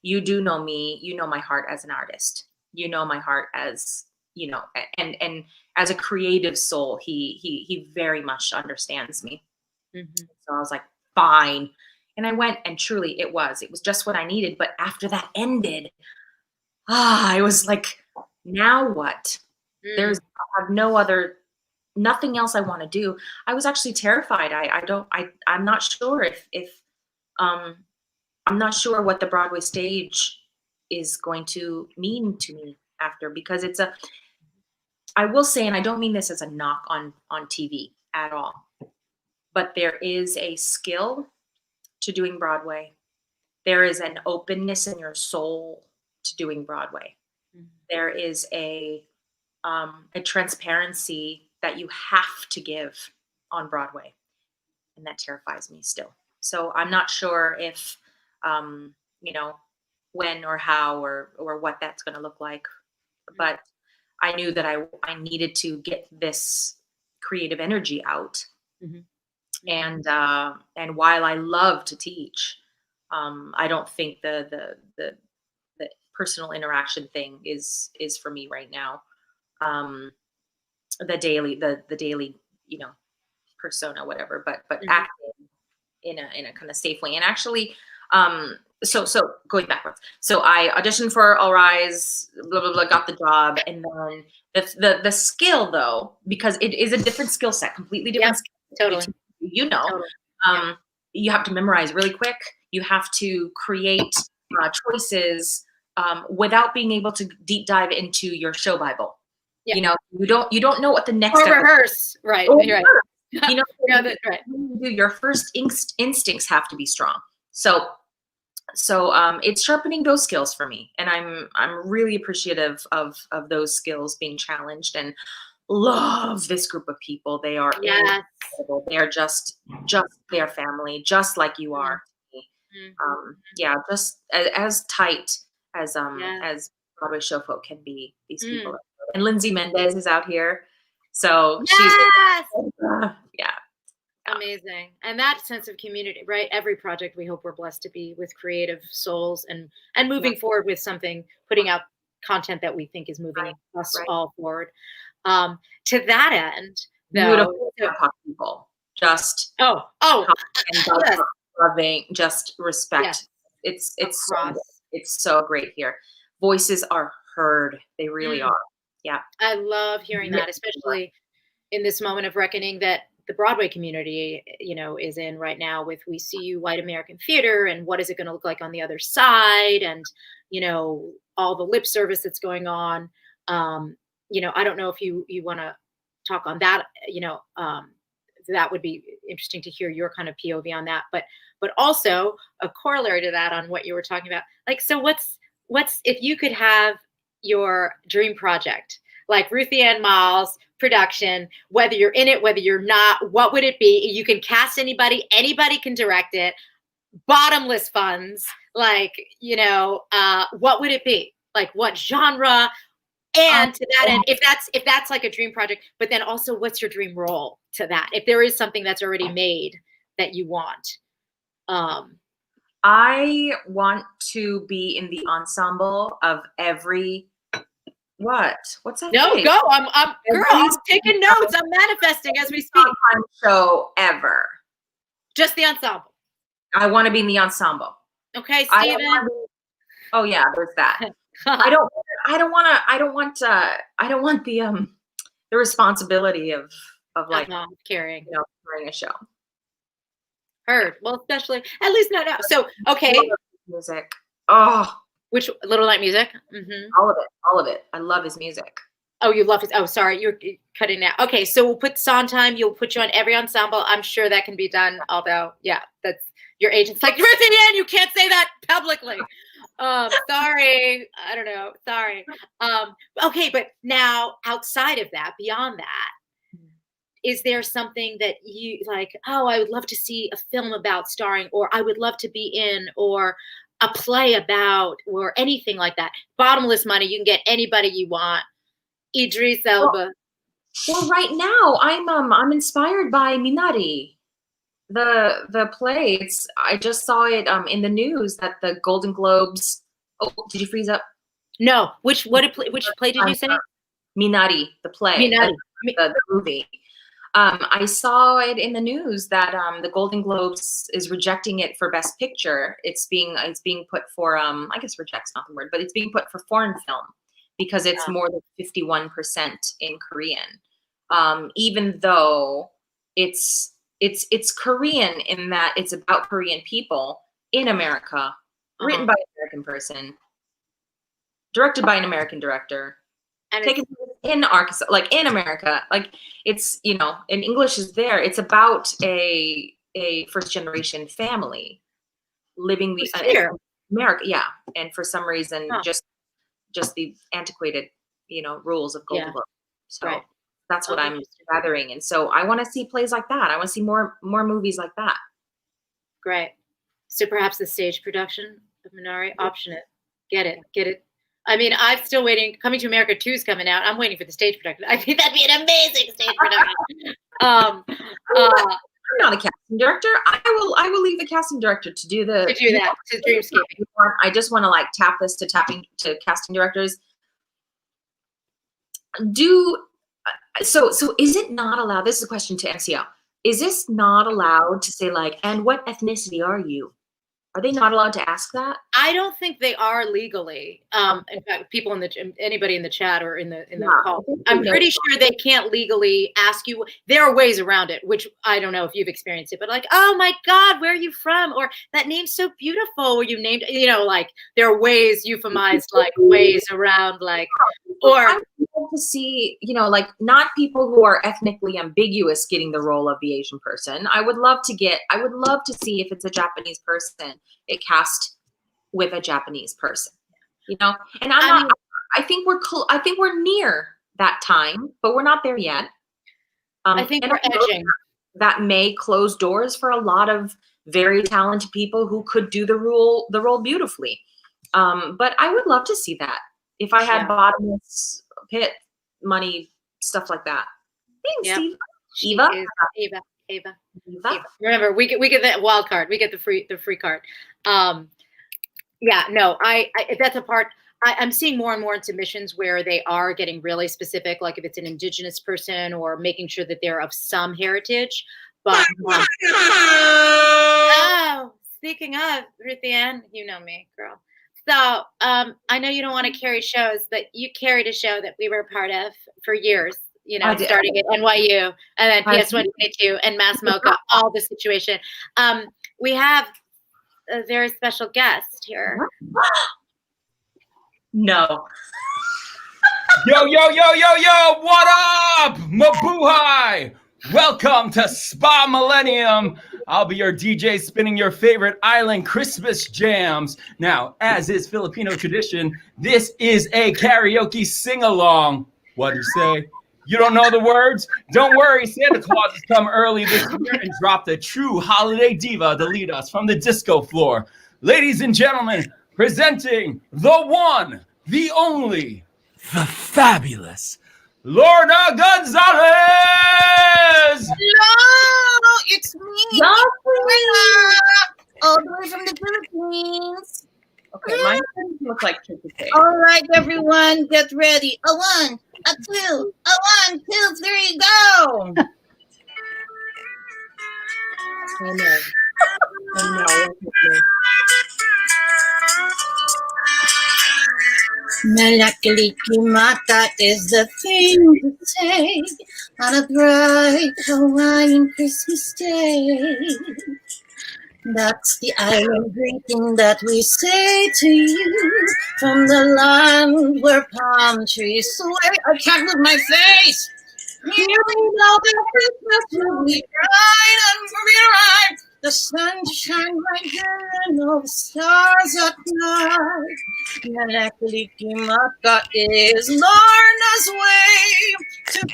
Speaker 2: you do know me. You know my heart as an artist. You know my heart as, and as a creative soul, he very much understands me. So I was like, fine. And I went, and truly it was just what I needed. But after that ended, I was like, Now what?
Speaker 1: Mm.
Speaker 2: I have nothing else I want to do. I was actually terrified. I'm not sure if I'm not sure what the Broadway stage is going to mean to me after, because I will say, and I don't mean this as a knock on TV at all, but there is a skill to doing Broadway. There is an openness in your soul to doing Broadway.
Speaker 1: Mhm.
Speaker 2: There is a transparency that you have to give on Broadway, and that terrifies me still. So I'm not sure if, you know, when or how or what that's going to look like, but I knew that I needed to get this creative energy out.
Speaker 1: Mhm.
Speaker 2: And while I love to teach, I don't think the personal interaction thing is for me right now. The daily, persona, whatever, but
Speaker 1: Mhm.
Speaker 2: acting in a kind of safe way. And actually, so going backwards. So I auditioned for All Rise, blah blah blah, got the job, and then the skill, though, because it is a different skill set, completely different
Speaker 1: Yep,
Speaker 2: skill,
Speaker 1: totally. Totally.
Speaker 2: um, you have to memorize really quick. You have to create choices without being able to deep dive into your show Bible.
Speaker 1: Yeah.
Speaker 2: You don't know what the next
Speaker 1: Or
Speaker 2: step
Speaker 1: rehearse, right?
Speaker 2: is.
Speaker 1: Right. Yeah, that's right.
Speaker 2: Your first instincts have to be strong. So it's sharpening those skills for me, and I'm really appreciative of those skills being challenged, and love this group of people. They are
Speaker 1: Yes.
Speaker 2: incredible. They are just their family, just like you are to me.
Speaker 1: Mhm.
Speaker 2: Yeah, just as tight
Speaker 1: Yeah.
Speaker 2: as Broadway show folk can be. These people,
Speaker 1: Mm.
Speaker 2: and Lindsay Mendez is out here, so she's
Speaker 1: Yes.
Speaker 2: yeah.
Speaker 1: Amazing. And that sense of community, right? Every project we hope we're blessed to be with creative souls and moving forward with something, putting out content that we think is moving us
Speaker 2: Right.
Speaker 1: all forward. To that end, though.
Speaker 2: Beautiful people, just
Speaker 1: Yes.
Speaker 2: loving, just respect.
Speaker 1: Yes.
Speaker 2: It's
Speaker 1: Across.
Speaker 2: it's so great here. Voices are heard. They really
Speaker 1: Mm.
Speaker 2: are. Yeah.
Speaker 1: I love hearing that, especially in this moment of reckoning that the Broadway community, is in right now with We See You White American Theater, and what is it going to look like on the other side, and all the lip service that's going on. I don't know if you want to talk on that. That would be interesting to hear your kind of POV on that. But also a corollary to that on what you were talking about. Like, so what's if you could have your dream project, like Ruthie Ann Miles production, whether you're in it, whether you're not, what would it be? You can cast anybody can direct it, bottomless funds, like, what would it be? Like, what genre? And to that end, if that's like a dream project, but then also what's your dream role to that? If there is something that's already made that you want.
Speaker 2: I want to be in the ensemble of every what's that?
Speaker 1: No,
Speaker 2: face?
Speaker 1: go. I'm girl, I'm taking notes. I'm manifesting as we speak.
Speaker 2: Show ever.
Speaker 1: Just the ensemble.
Speaker 2: I want to be in the ensemble.
Speaker 1: Okay, Steven.
Speaker 2: Oh yeah, there's that. I don't want the responsibility of like
Speaker 1: carrying
Speaker 2: a show.
Speaker 1: Heard. Well, especially at least no. So okay.
Speaker 2: Music. Oh,
Speaker 1: which Little Night Music? Mm-hmm.
Speaker 2: All of it. I love his music.
Speaker 1: Oh, you love his. Oh, sorry, you're cutting out. Okay, so we'll put Sondheim. You'll put you on every ensemble. I'm sure that can be done. Although, yeah, that's your agent's like, Ruthie Ann, you can't say that publicly. Sorry, I don't know. Sorry. Okay, but now outside of that, beyond that, is there something that you like? Oh, I would love to see a film about starring, or I would love to be in, or a play about, or anything like that. Bottomless money. You can get anybody you want. Idris Elba.
Speaker 2: Well, right now I'm inspired by Minari, the play. I just saw it in the news that the Golden Globes. Oh, did you freeze up?
Speaker 1: No. Which play did you say?
Speaker 2: Minari, the play.
Speaker 1: Minari.
Speaker 2: The movie. I saw it in the news that the Golden Globes is rejecting it for Best Picture. It's being put for I guess reject's not the word, but it's being put for foreign film because it's more than 51% in Korean. Even though it's Korean in that it's about Korean people in America, written by an American person, directed by an American director, and taken in Arkansas, like in America, like it's, you know, and English is there. It's about a first generation family living the America, yeah. And for some reason, just the antiquated, you know, rules of Golden Globe. So that's what I'm gathering. And so I want to see plays like that. I want to see more movies like that.
Speaker 1: Great. So perhaps the stage production of Minari, option it, get it. I mean, I'm still waiting. Coming to America 2 is coming out. I'm waiting for the stage production. I think that'd be an amazing stage production.
Speaker 2: I'm not a casting director. I will leave the casting director to do that,
Speaker 1: to dreamscaping.
Speaker 2: I just want to like tap to casting directors. So is it not allowed? This is a question to MCL. Is this not allowed to say like, and what ethnicity are you? Are they not allowed to ask that?
Speaker 1: I don't think they are legally. In fact, people anybody in the chat or in the call, I'm pretty sure they can't legally ask you. There are ways around it, which I don't know if you've experienced it, but like, oh my God, where are you from? Or that name's so beautiful. Were you named? You know, like there are ways euphemized, like ways around, like, or
Speaker 2: to see, you know, like not people who are ethnically ambiguous getting the role of the Asian person. I would love to see if it's a Japanese person, it cast with a Japanese person, you know. And I think we're near that time, but we're not there yet.
Speaker 1: I think we're edging.
Speaker 2: That may close doors for a lot of very talented people who could do the role beautifully. But I would love to see that if I had bottomless pit money, stuff like that. Thanks, Eva.
Speaker 1: Eva. Remember, we get that wild card. We get the free card. That's a part. I'm seeing more and more in submissions where they are getting really specific, like if it's an indigenous person or making sure that they're of some heritage. But speaking of Ruthie Ann, you know me, girl. So I know you don't want to carry shows, but you carried a show that we were a part of for years, you know, starting at NYU and then PS 122 and Mass Mocha, all the situation. We have a very special guest here.
Speaker 2: No.
Speaker 3: Yo, what up? Mabuhay! Welcome to Spa Millennium. I'll be your DJ spinning your favorite island Christmas jams. Now, as is Filipino tradition, this is a karaoke sing-along. What do you say? You don't know the words? Don't worry, Santa Claus has come early this year and dropped a true holiday diva to lead us from the disco floor. Ladies and gentlemen, presenting the one, the only, the fabulous Lorna Gonzalez!
Speaker 4: Hello, it's me. All the way from the Philippines.
Speaker 2: Okay, mine looks like cake.
Speaker 4: All right, everyone, get ready. A 1, a 2, a 1, 2, 3, go.
Speaker 2: Oh no.
Speaker 4: Malakalikimata is the thing to say on a bright Hawaiian Christmas day. That's the island greeting that we say to you from the land where palm trees sway. I can't move my face. Here we know that Christmas will be bright and bright. The sun shine right here and all the stars at night. Malakalikimaka is Lorna's way to say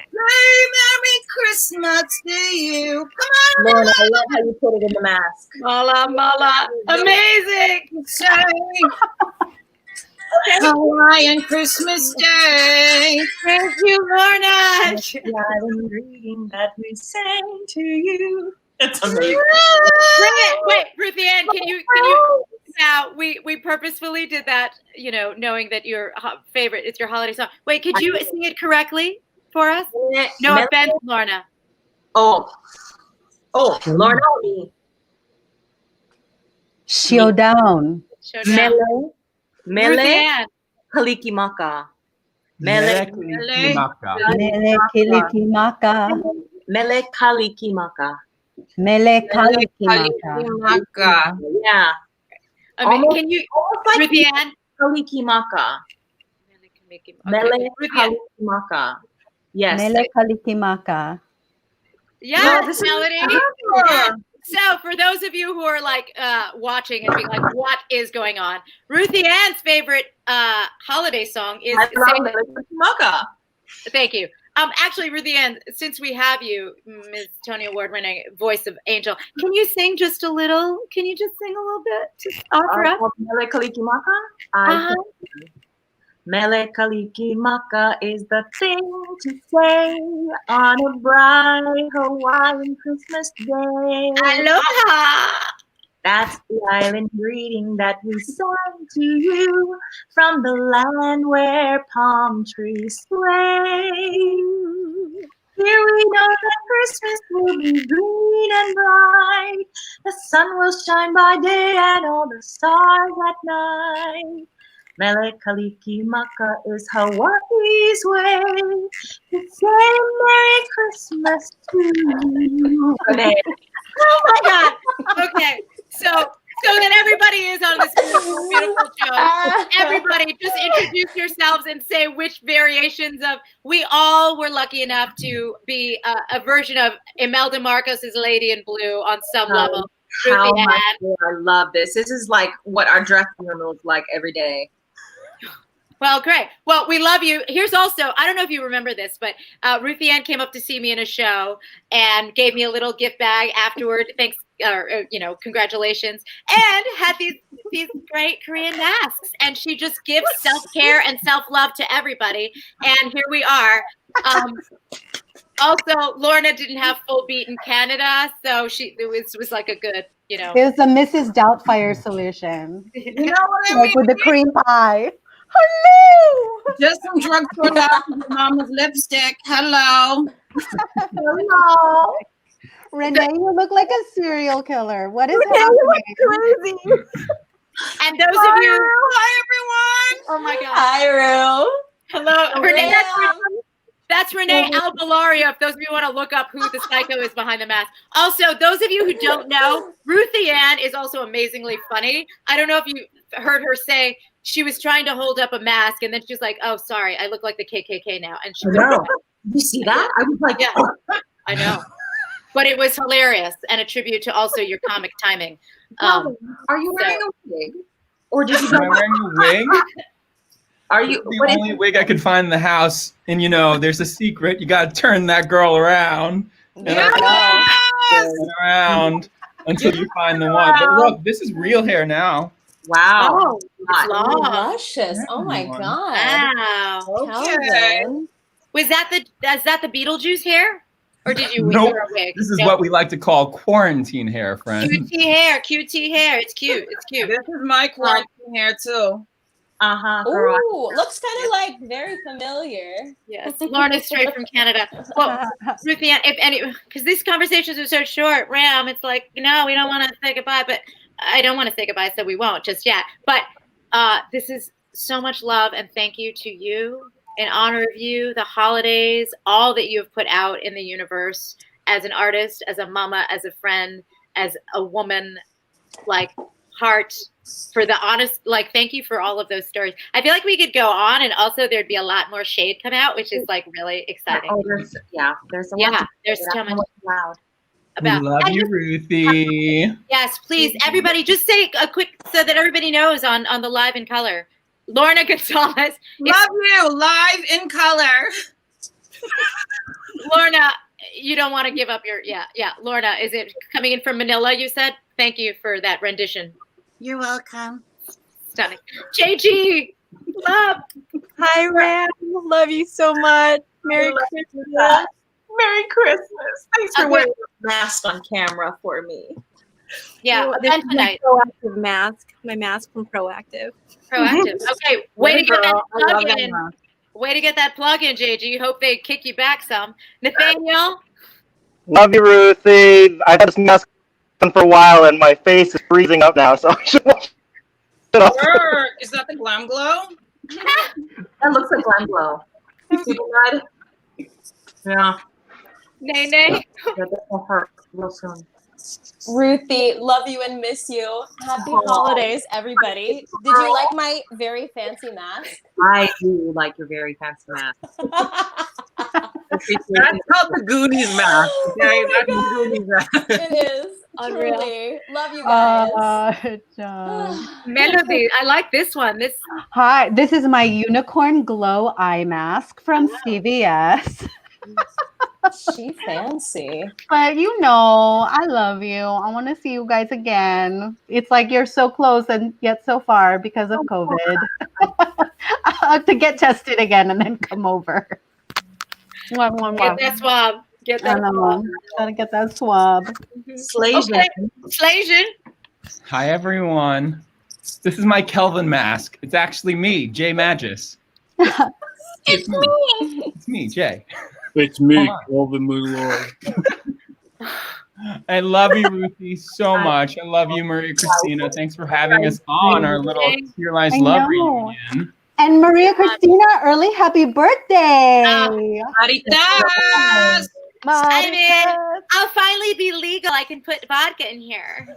Speaker 4: Merry Christmas to you. Come on,
Speaker 2: Lorna, I love how you put it in the mask.
Speaker 1: Mala. Amazing.
Speaker 4: Say Hawaiian Christmas Day.
Speaker 1: Thank you, Lorna.
Speaker 2: I'm reading that we sang to you. It's amazing.
Speaker 1: Wait, Ruthie Ann, can you now we purposefully did that, you know, knowing that your favorite, it's your holiday song. Wait, could you sing it correctly for us? No offense, Lorna.
Speaker 2: Oh, Lorna.
Speaker 5: Showdown.
Speaker 2: Mele Kalikimaka.
Speaker 3: Mele Kalikimaka.
Speaker 5: Mele Kalikimaka.
Speaker 2: Mele Kalikimaka.
Speaker 5: Mele Kalikimaka.
Speaker 2: Yeah.
Speaker 1: Can you,
Speaker 2: almost like
Speaker 1: Ruthie Ann?
Speaker 2: Kalikimaka. Mele Kalikimaka. Yes.
Speaker 5: Mele Kalikimaka.
Speaker 1: Yes, Melody. So for those of you who are like watching and being like, what is going on? Ruthie Ann's favorite holiday song is
Speaker 2: Kalikimaka.
Speaker 1: Thank you. Actually, Ruthie Ann, since we have you, Ms. Tony Award-winning voice of Angel, can you sing just a little? Can you just sing a little bit? Just opera?
Speaker 2: Mele Kalikimaka? Mele Kalikimaka is the thing to say on a bright Hawaiian Christmas day.
Speaker 1: Aloha!
Speaker 2: That's the island greeting that we send to you from the land where palm trees sway. Here we know that Christmas will be green and bright. The sun will shine by day and all the stars at night. Mele Kalikimaka is Hawaii's way to say Merry Christmas to you.
Speaker 1: Oh my God! Okay, so that everybody is on this beautiful, beautiful show. Everybody, just introduce yourselves and say which variations of. We all were lucky enough to be a version of Imelda Marcos's Lady in Blue on some level.
Speaker 2: How
Speaker 1: Ruthie
Speaker 2: much
Speaker 1: Ann.
Speaker 2: I love this. This is like what our dressing room looks like every day.
Speaker 1: Well, great. Well, we love you. Here's also, I don't know if you remember this, but Ruthie Ann came up to see me in a show and gave me a little gift bag afterward. Thanks, congratulations. And had these great Korean masks. And she just gives self-care and self-love to everybody. And here we are. Also, Lorna didn't have full beat in Canada, so it was like a good,
Speaker 5: It was a Mrs. Doubtfire solution.
Speaker 6: You know what I
Speaker 5: Like
Speaker 6: mean?
Speaker 5: with the cream pie. Hello!
Speaker 6: Just some drugstore dollars and mama's lipstick. Hello.
Speaker 5: Hello. Renee, you look like a serial killer. What is happening?
Speaker 6: Crazy.
Speaker 1: And those of you,
Speaker 6: Hi, everyone.
Speaker 1: oh my God.
Speaker 2: Hi, Ru.
Speaker 1: Hello, Renee. That's Renee Albalaria. If those of you want to look up who the psycho is behind the mask. Also, those of you who don't know, Ruthie Ann is also amazingly funny. I don't know if you heard her say she was trying to hold up a mask, and then she's like, "Oh, sorry, I look like the KKK now." And she,
Speaker 2: No. You see that? I was like,
Speaker 1: yeah, I know, but it was hilarious and a tribute to also your comic timing.
Speaker 2: Are you wearing a wig, or did you?
Speaker 3: Am I wearing a wig?
Speaker 2: Are you
Speaker 3: The only wig I could find in the house, and there's a secret. You got to turn that girl around and around until you find the one. But look, this is real hair now.
Speaker 2: Wow.
Speaker 1: Oh, it's long.
Speaker 7: Luscious. Oh my God.
Speaker 1: Wow.
Speaker 7: Calvin.
Speaker 1: Is that the Beetlejuice hair? Or did you
Speaker 3: Nope.
Speaker 1: wear a wig?
Speaker 3: This is what we like to call quarantine hair, friend.
Speaker 1: QT hair. It's cute.
Speaker 6: This is my quarantine hair too.
Speaker 7: Ooh, looks kind of like very familiar.
Speaker 1: Yes, Lorna's straight from Canada. Well, Ruthie Ann, if any, because these conversations are so short, Ram, it's like, no, we don't want to say goodbye, but I don't want to say goodbye, so we won't just yet. But this is so much love and thank you to you, in honor of you, the holidays, all that you have put out in the universe as an artist, as a mama, as a friend, as a woman, like heart. For the honest, like, thank you for all of those stories. I feel like we could go on, and also there'd be a lot more shade come out, which is like really exciting.
Speaker 2: There's a lot.
Speaker 1: There's so much
Speaker 2: loud.
Speaker 1: about.
Speaker 3: We love you, Ruthie.
Speaker 1: Yes, please, everybody, just say a quick so that everybody knows on the Live in Color. Lorna Gonzalez.
Speaker 6: Love you, live in color.
Speaker 1: Lorna, you don't want to give up your Lorna, is it coming in from Manila? You said. Thank you for that rendition.
Speaker 4: You're welcome.
Speaker 1: Stunning. JG, love.
Speaker 8: Hi, Ram. Love you so much. Merry Christmas.
Speaker 2: Merry Christmas. Thanks for
Speaker 1: Okay.
Speaker 2: wearing a mask on camera for me.
Speaker 1: Yeah,
Speaker 8: This
Speaker 1: and
Speaker 8: is
Speaker 1: tonight.
Speaker 8: my Proactive mask. My mask from Proactive.
Speaker 1: Proactive. Okay, way to get that
Speaker 6: Girl, I love
Speaker 1: plug
Speaker 6: that
Speaker 1: in.
Speaker 6: mask.
Speaker 1: Way to get that plug in, JG. Hope they kick you back some. Nathaniel.
Speaker 9: Love you, Ruthie. I've had this mask on for a while, and my face is freezing up now, so I should wash it off.
Speaker 6: Word. Is that the Glam Glow?
Speaker 2: That looks like Glam Glow. Good. Yeah.
Speaker 1: Nay, nay.
Speaker 2: This will hurt real soon.
Speaker 7: Ruthie, love you and miss you. Happy holidays, everybody. Did you like my very fancy mask?
Speaker 2: I do like your very fancy mask. That's called the Goonies mask. Okay, that's the Goonies mask.
Speaker 7: It is.
Speaker 1: Unreal.
Speaker 7: Truly. Love you guys.
Speaker 5: John.
Speaker 1: Melody, I like this one. This
Speaker 5: Hi, this is my unicorn glow eye mask from CVS.
Speaker 7: She fancy.
Speaker 5: But you know, I love you. I want to see you guys again. It's like you're so close and yet so far because of COVID. I have to get tested again and then come over.
Speaker 1: get that swab. Get that swab.
Speaker 5: Gotta get that swab.
Speaker 2: Slasion.
Speaker 1: Okay. Slasion.
Speaker 3: Hi, everyone. This is my Kelvin mask. It's actually me, Jay Magis.
Speaker 7: It's me.
Speaker 3: It's me, Jay.
Speaker 10: It's me, Kelvin Malloy.
Speaker 3: I love you, Ruthie, so much. I love you, Maria-Christina. Thanks for having us on our little Serialized Love reunion.
Speaker 5: And Maria-Christina, early happy birthday.
Speaker 6: Maritas.
Speaker 1: I mean, I'll finally be legal. I can put vodka in here.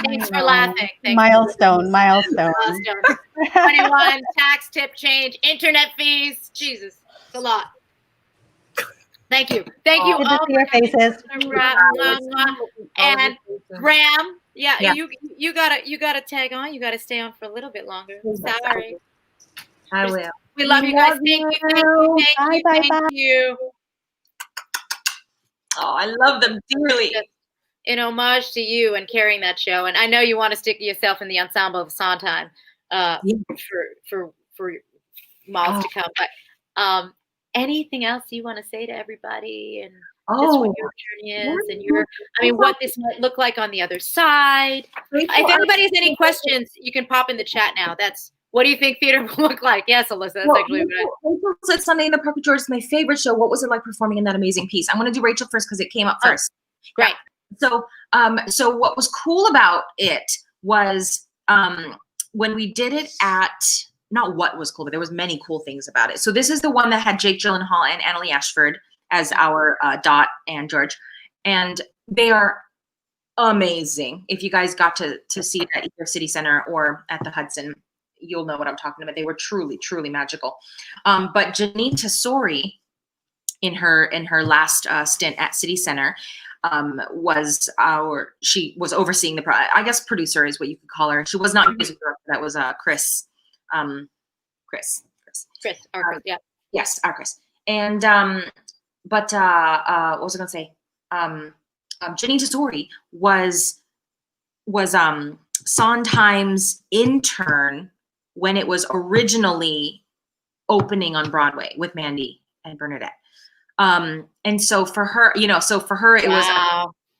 Speaker 1: Thanks for laughing.
Speaker 5: Milestone.
Speaker 1: 21, tax tip change, internet fees. Jesus, it's a lot. Thank you. Thank you
Speaker 5: Good
Speaker 1: all
Speaker 5: to see your faces.
Speaker 1: And Ram, you gotta tag on. You gotta stay on for a little bit longer. Sorry.
Speaker 2: I will.
Speaker 1: We love you guys. Thank you.
Speaker 2: Oh, I love them dearly.
Speaker 1: In homage to you and carrying that show. And I know you want to stick yourself in the ensemble of Sondheim for miles to come. But anything else you want to say to everybody and just what your journey is and what this might look like on the other side? If anybody has any questions, you can pop in the chat now. What do you think theater will look like? Yes, Alyssa, that's actually what
Speaker 2: Rachel said Sunday in the Park with George is my favorite show. What was it like performing in that amazing piece? I'm going to do Rachel first because it came up first.
Speaker 1: Great.
Speaker 2: So what was cool about it was when we did it at, not what was cool, but there was many cool things about it. So this is the one that had Jake Gyllenhaal and Amélie Ashford as our Dot and George. And they are amazing. If you guys got to see it at either City Center or at the Hudson, you'll know what I'm talking about. They were truly, truly magical. But Janine Tesori, in her last stint at City Center, she was overseeing the I guess producer is what you could call her. She was not music director. That was Chris. Chris,
Speaker 1: our Chris, yeah.
Speaker 2: Yes, our Chris. And what was I gonna say? Janine Tesori was Sondheim's intern when it was originally opening on Broadway with Mandy and Bernadette. And so for her, it was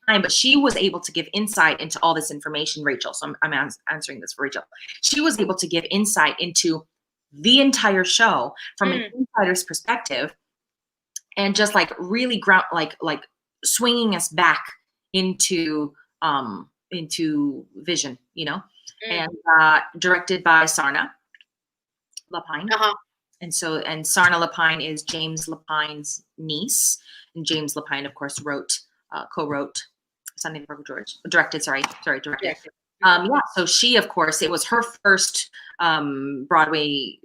Speaker 2: time, but she was able to give insight into all this information, Rachel. So I'm answering this for Rachel. She was able to give insight into the entire show from an insider's perspective, and just like really like swinging us back into vision, and directed by Sarna Lapine. And Sarna Lapine is James Lapine's niece, and James Lapine, of course, co-wrote Sunday Purple George. Directed. So she, of course, it was her first Broadway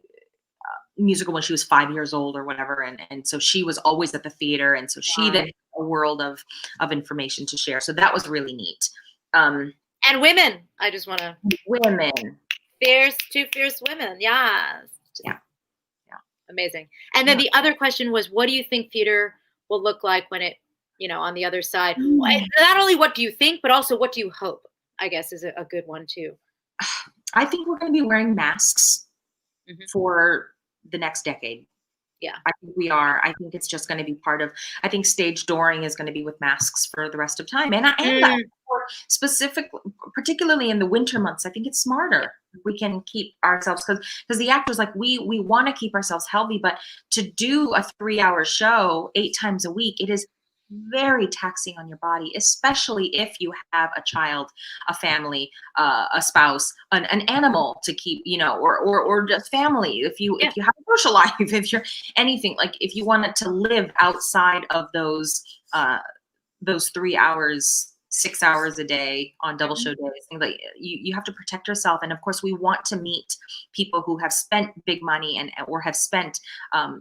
Speaker 2: musical when she was 5 years old or whatever, and so she was always at the theater, and so she then had a world of information to share. So that was really neat.
Speaker 1: And women, I just want to two fierce women, yes. Yeah. Amazing. And then the other question was, what do you think theater will look like when it, on the other side? Not only what do you think, but also what do you hope, I guess, is a good one too.
Speaker 2: I think we're going to be wearing masks for the next decade.
Speaker 1: Yeah.
Speaker 2: I think we are. I think it's just going to be part of, I think stage dooring is going to be with masks for the rest of time. And specifically, particularly in the winter months, I think it's smarter. We can keep ourselves, because the actors, like we want to keep ourselves healthy, but to do a 3-hour show 8 times a week, it is very taxing on your body, especially if you have a child, a family, a spouse, an animal to keep, you know, or just family. If you have a social life, if you're anything, like if you wanted to live outside of those 3 hours, 6 hours a day on double show days, things like you have to protect yourself. And of course, we want to meet people who have spent big money or have spent,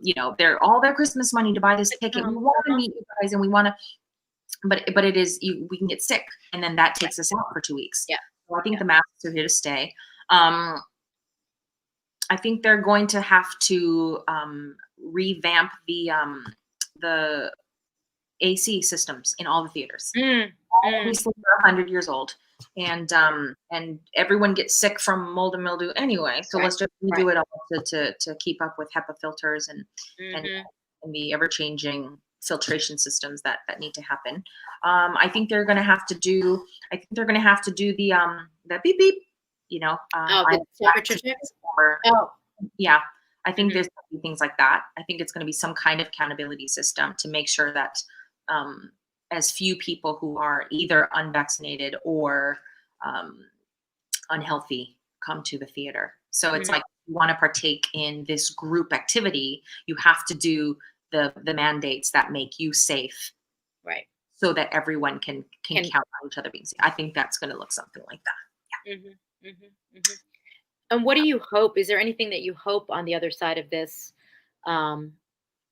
Speaker 2: you know, all their Christmas money to buy this ticket. We want to meet you guys, and we want to, but it is, we can get sick, and then that takes us out for 2 weeks.
Speaker 1: Yeah.
Speaker 2: So I think the masks are here to stay. I think they're going to have to revamp the AC systems in all the theaters. Obviously, they're 100 years old, and everyone gets sick from mold and mildew anyway. So let's just do it all to keep up with HEPA filters and the ever-changing filtration systems that need to happen. I think they're going to have to do. I think they're going to have to do the beep beep. You know.
Speaker 1: The temperature checks.
Speaker 2: Yeah. I think there's going to be things like that. I think it's going to be some kind of accountability system to make sure that as few people who are either unvaccinated or unhealthy come to the theater. So it's like, you want to partake in this group activity, you have to do the mandates that make you safe,
Speaker 1: right?
Speaker 2: So that everyone can count on each other being safe. I think that's going to look something like that. Yeah.
Speaker 1: And what do you hope? Is there anything that you hope on the other side of this?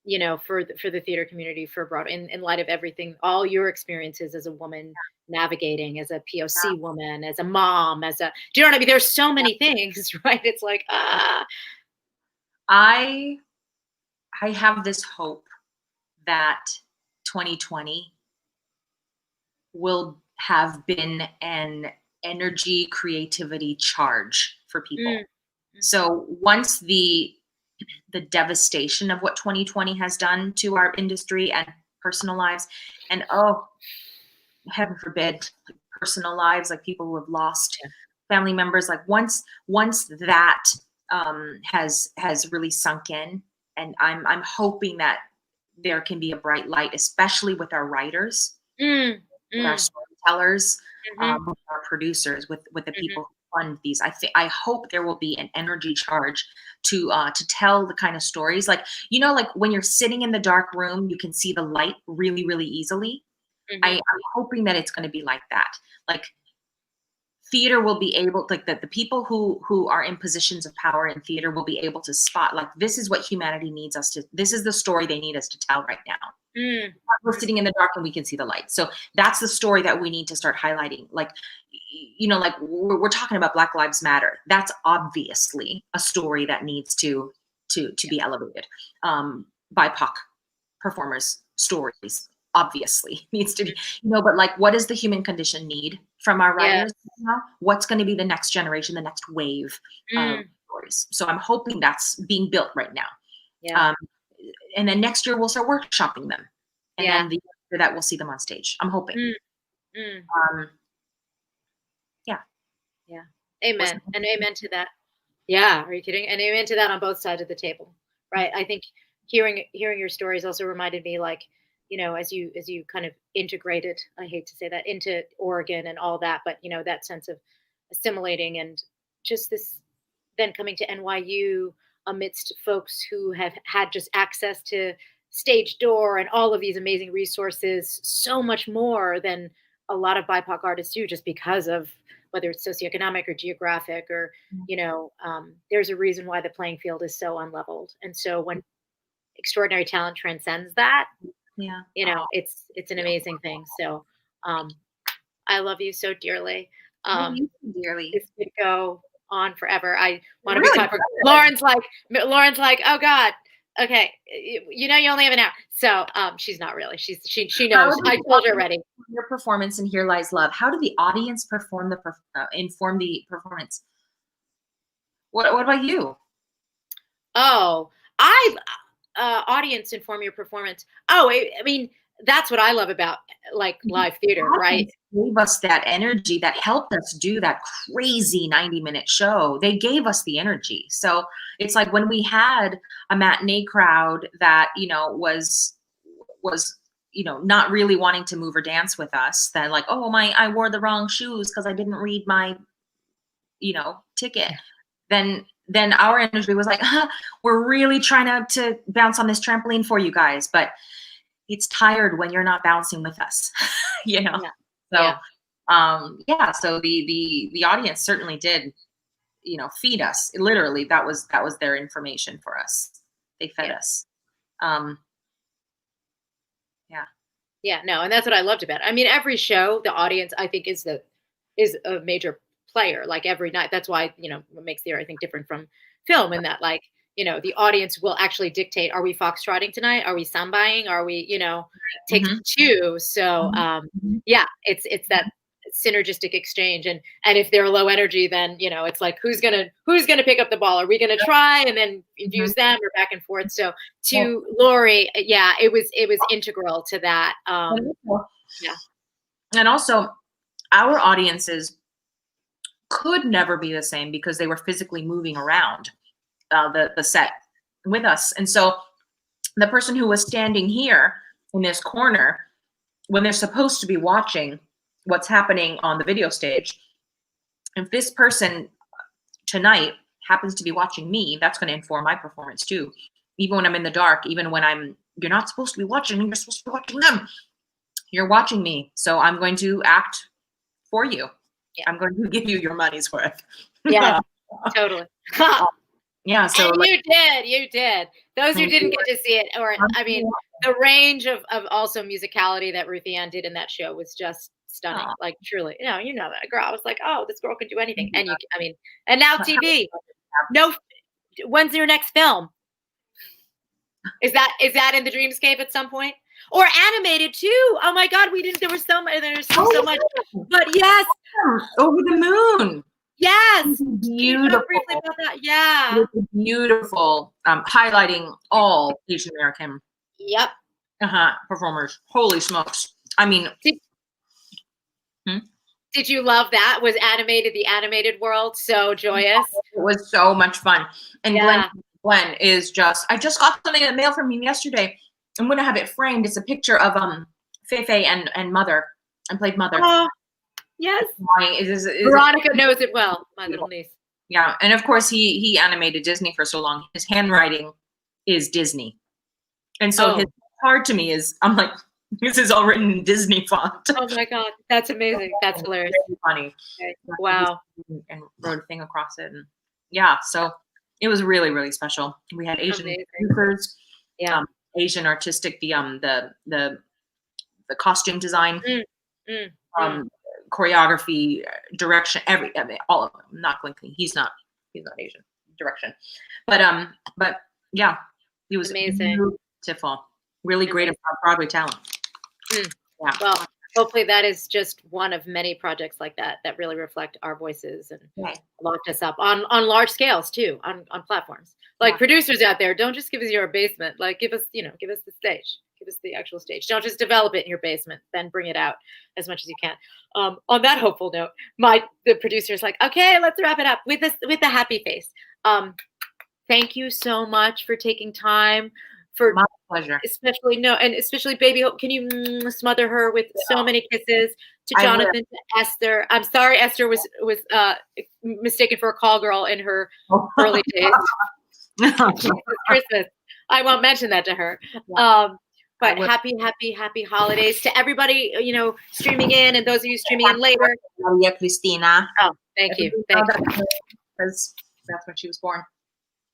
Speaker 1: You know, for the theater community, for abroad, in light of everything, all your experiences as a woman navigating, as a POC woman, as a mom, do you know what I mean? There's so many things, right? It's like,
Speaker 2: I have this hope that 2020 will have been an energy creativity charge for people. So once the devastation of what 2020 has done to our industry and personal lives, and heaven forbid, like personal lives, like people who have lost family members, like once that has really sunk in, and I'm hoping that there can be a bright light, especially with our writers, with our storytellers, with our producers, with the people who fund these. I hope there will be an energy charge to tell the kind of stories, like, you know, like when you're sitting in the dark room, you can see the light really, really easily. I'm hoping that it's going to be like that. Like, theater will be able, like the people who are in positions of power in theater will be able to spot, like, this is what humanity needs us to, this is the story they need us to tell right now. We're sitting in the dark and we can see the light. So that's the story that we need to start highlighting. Like, you know, like we're talking about Black Lives Matter. That's obviously a story that needs to be elevated. BIPOC performers' stories obviously needs to be, you know, but like, what does the human condition need from our writers now? What's going to be the next generation, the next wave of stories? So I'm hoping that's being built right now. And then next year we'll start workshopping them, and then the year after that we'll see them on stage. I'm hoping.
Speaker 1: Amen. And amen to that. Yeah, are you kidding? And amen to that on both sides of the table, right? I think hearing your stories also reminded me, like, you know, as you kind of integrated, I hate to say that, into Oregon and all that, but you know, that sense of assimilating, and just this then coming to NYU amidst folks who have had just access to Stage Door and all of these amazing resources, so much more than a lot of BIPOC artists do, just because of whether it's socioeconomic or geographic, or, you know, there's a reason why the playing field is so unleveled. And so when extraordinary talent transcends that, you know, it's an amazing thing. So I love you so dearly.
Speaker 2: Dearly.
Speaker 1: This could go on forever. I want to be talking. Lauren's like, oh God. Okay, you know, you only have an hour. So she's not really. She knows. I told her already.
Speaker 2: Your performance in Here Lies Love. How did the audience inform the performance? What about you?
Speaker 1: Oh, audience inform your performance. Oh, I mean, that's what I love about like live theater, right?
Speaker 2: Gave us that energy that helped us do that crazy 90-minute show. They gave us the energy. So it's like when we had a matinee crowd that, you know, was you know, not really wanting to move or dance with us, that like, oh, I wore the wrong shoes because I didn't read my, you know, ticket. Then our energy was like, we're really trying to bounce on this trampoline for you guys, but it's tired when you're not bouncing with us, you know?
Speaker 1: Yeah.
Speaker 2: So, so the audience certainly did, you know, feed us. Literally, that was their information for us. They fed us.
Speaker 1: Yeah, no, and that's what I loved about it. I mean, every show, the audience, I think, is a major player. Like every night, that's why, you know, what makes theater, I think, different from film, in that, like, you know, the audience will actually dictate: are we foxtrotting tonight? Are we sambaing? Are we, you know, take two? So, yeah, it's that synergistic exchange, and if they're low energy, then, you know, it's like, who's gonna pick up the ball? Are we gonna try and then infuse them, or back and forth? So to Lori, yeah, it was integral to that. Yeah,
Speaker 2: and also our audiences could never be the same because they were physically moving around the set with us, and so the person who was standing here in this corner, when they're supposed to be watching what's happening on the video stage, if this person tonight happens to be watching me, that's going to inform my performance too. Even when I'm in the dark, even when you're not supposed to be watching me, you're supposed to be watching them. You're watching me, so I'm going to act for you. Yeah. I'm going to give you your money's worth.
Speaker 1: Yeah, totally.
Speaker 2: Yeah, so
Speaker 1: and you did. Those who didn't get to see it, or I mean, the range of also musicality that Ruthie Ann did in that show was just stunning. Like, truly, you know that girl. I was like, oh, this girl can do anything. And and now TV. No, when's your next film? Is that in the dreamscape at some point? Or animated too? Oh my God, there was so much. There's so much. But yes,
Speaker 2: Over the Moon.
Speaker 1: Yes,
Speaker 2: beautiful.
Speaker 1: Briefly about that. Yeah,
Speaker 2: beautiful. Highlighting all Asian American.
Speaker 1: Yep.
Speaker 2: Performers. Holy smokes! I mean,
Speaker 1: did you love that? Was the animated world so joyous?
Speaker 2: It was so much fun. And Glenn is just. I just got something in the mail from him yesterday. I'm gonna have it framed. It's a picture of Feifei and Mother, and played Mother.
Speaker 1: Oh. Yes. Veronica knows it well, my little niece.
Speaker 2: Yeah, and of course he animated Disney for so long. His handwriting is Disney, and so his card to me is, I'm like, this is all written in Disney font.
Speaker 1: Oh my God, that's amazing. That's hilarious.
Speaker 2: Funny.
Speaker 1: Okay. Wow.
Speaker 2: And wrote a thing across it, and yeah, so it was really, really special. We had Asian producers, Asian artistic, the costume design. Choreography, direction, all of them. Not Glinky. He's not Asian. Direction, but yeah, it was
Speaker 1: amazing.
Speaker 2: Beautiful, really great Broadway talent.
Speaker 1: Yeah. Well, hopefully that is just one of many projects like that really reflect our voices and locked us up on large scales too, on platforms. Like producers out there, don't just give us your basement. Like give us the stage. Give us the actual stage. Don't just develop it in your basement, then bring it out as much as you can. On that hopeful note, the producer's like, okay, let's wrap it up with a happy face. Thank you so much for taking time.
Speaker 2: My pleasure.
Speaker 1: Especially Baby Hope. Can you smother her with so many kisses? To Jonathan, to Esther. I'm sorry Esther was mistaken for a call girl in her early days. Christmas. I won't mention that to her. But happy holidays to everybody, streaming in, and those of you streaming in later.
Speaker 2: Maria-Christina.
Speaker 1: Oh, thank you.
Speaker 2: Because that's when she was born.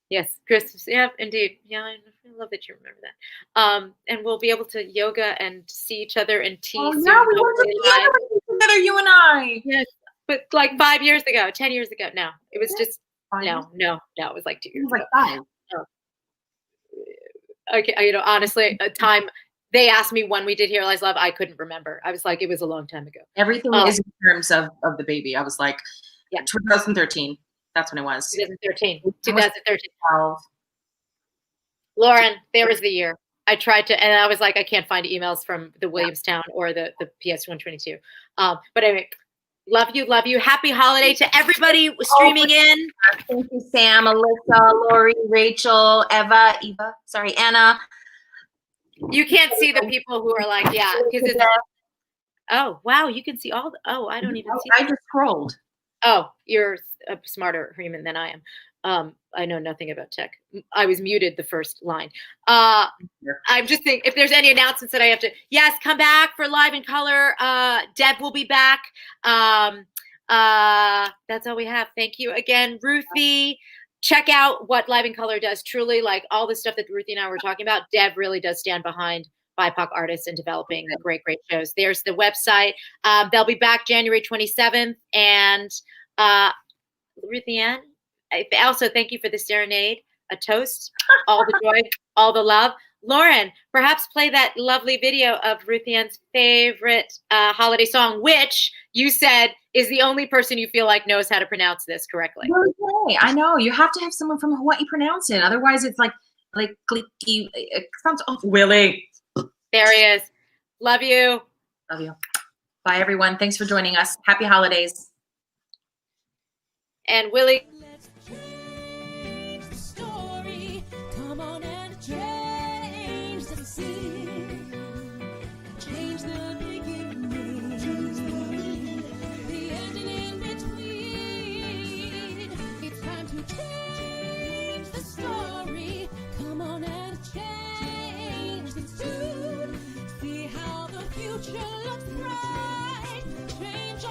Speaker 1: Yes, Christmas. Yeah, indeed. Yeah, I love that you remember that. And we'll be able to yoga and see each other and tea.
Speaker 2: Oh, yeah, we want to be together, you and I.
Speaker 1: Yes, but like 5 years ago, 10 years ago. No, it was just no. It was like 2 years ago.
Speaker 2: 5.
Speaker 1: Okay, honestly, time. They asked me when we did Here Lies Love. I couldn't remember. I was like, it was a long time ago.
Speaker 2: Everything is in terms of the baby. I was like, 2013. That's when it was.
Speaker 1: 2013. 2013. Lauren, there was the year. I tried to, and I was like, I can't find emails from the Williamstown or the PS 122. But anyway, love you. Happy holiday to everybody streaming in.
Speaker 2: Thank you, Sam, Alyssa, Lori, Rachel, Anna.
Speaker 1: You can't see the people who are like, yeah, because it's. Oh wow, you can see all. I don't even see.
Speaker 2: I just scrolled.
Speaker 1: Oh, you're a smarter human than I am. I know nothing about tech. I was muted the first line. I'm just thinking if there's any announcements that I have to. Yes, come back for Live in Color. Deb will be back. That's all we have. Thank you again, Ruthie. Check out what Live in Color does. Truly, like all the stuff that Ruthie and I were talking about, Deb really does stand behind BIPOC artists and developing great shows. There's the website. They'll be back January 27th. And Ruthie Ann, also thank you for the serenade, a toast, all the joy, all the love. Lauren, perhaps play that lovely video of Ruthie Ann's favorite holiday song, which you said is the only person you feel like knows how to pronounce this correctly.
Speaker 2: Okay, I know. You have to have someone from Hawaii pronounce it. Otherwise, it's like clicky. It sounds awful. Willie.
Speaker 1: There he is. Love you.
Speaker 2: Love you. Bye, everyone. Thanks for joining us. Happy holidays.
Speaker 1: And Willie.
Speaker 11: Let's change the story. Come on and change the scene. Change the beginning. The ending in between. It's time to change the story. Come on and change the tune. See how the future looks bright. Change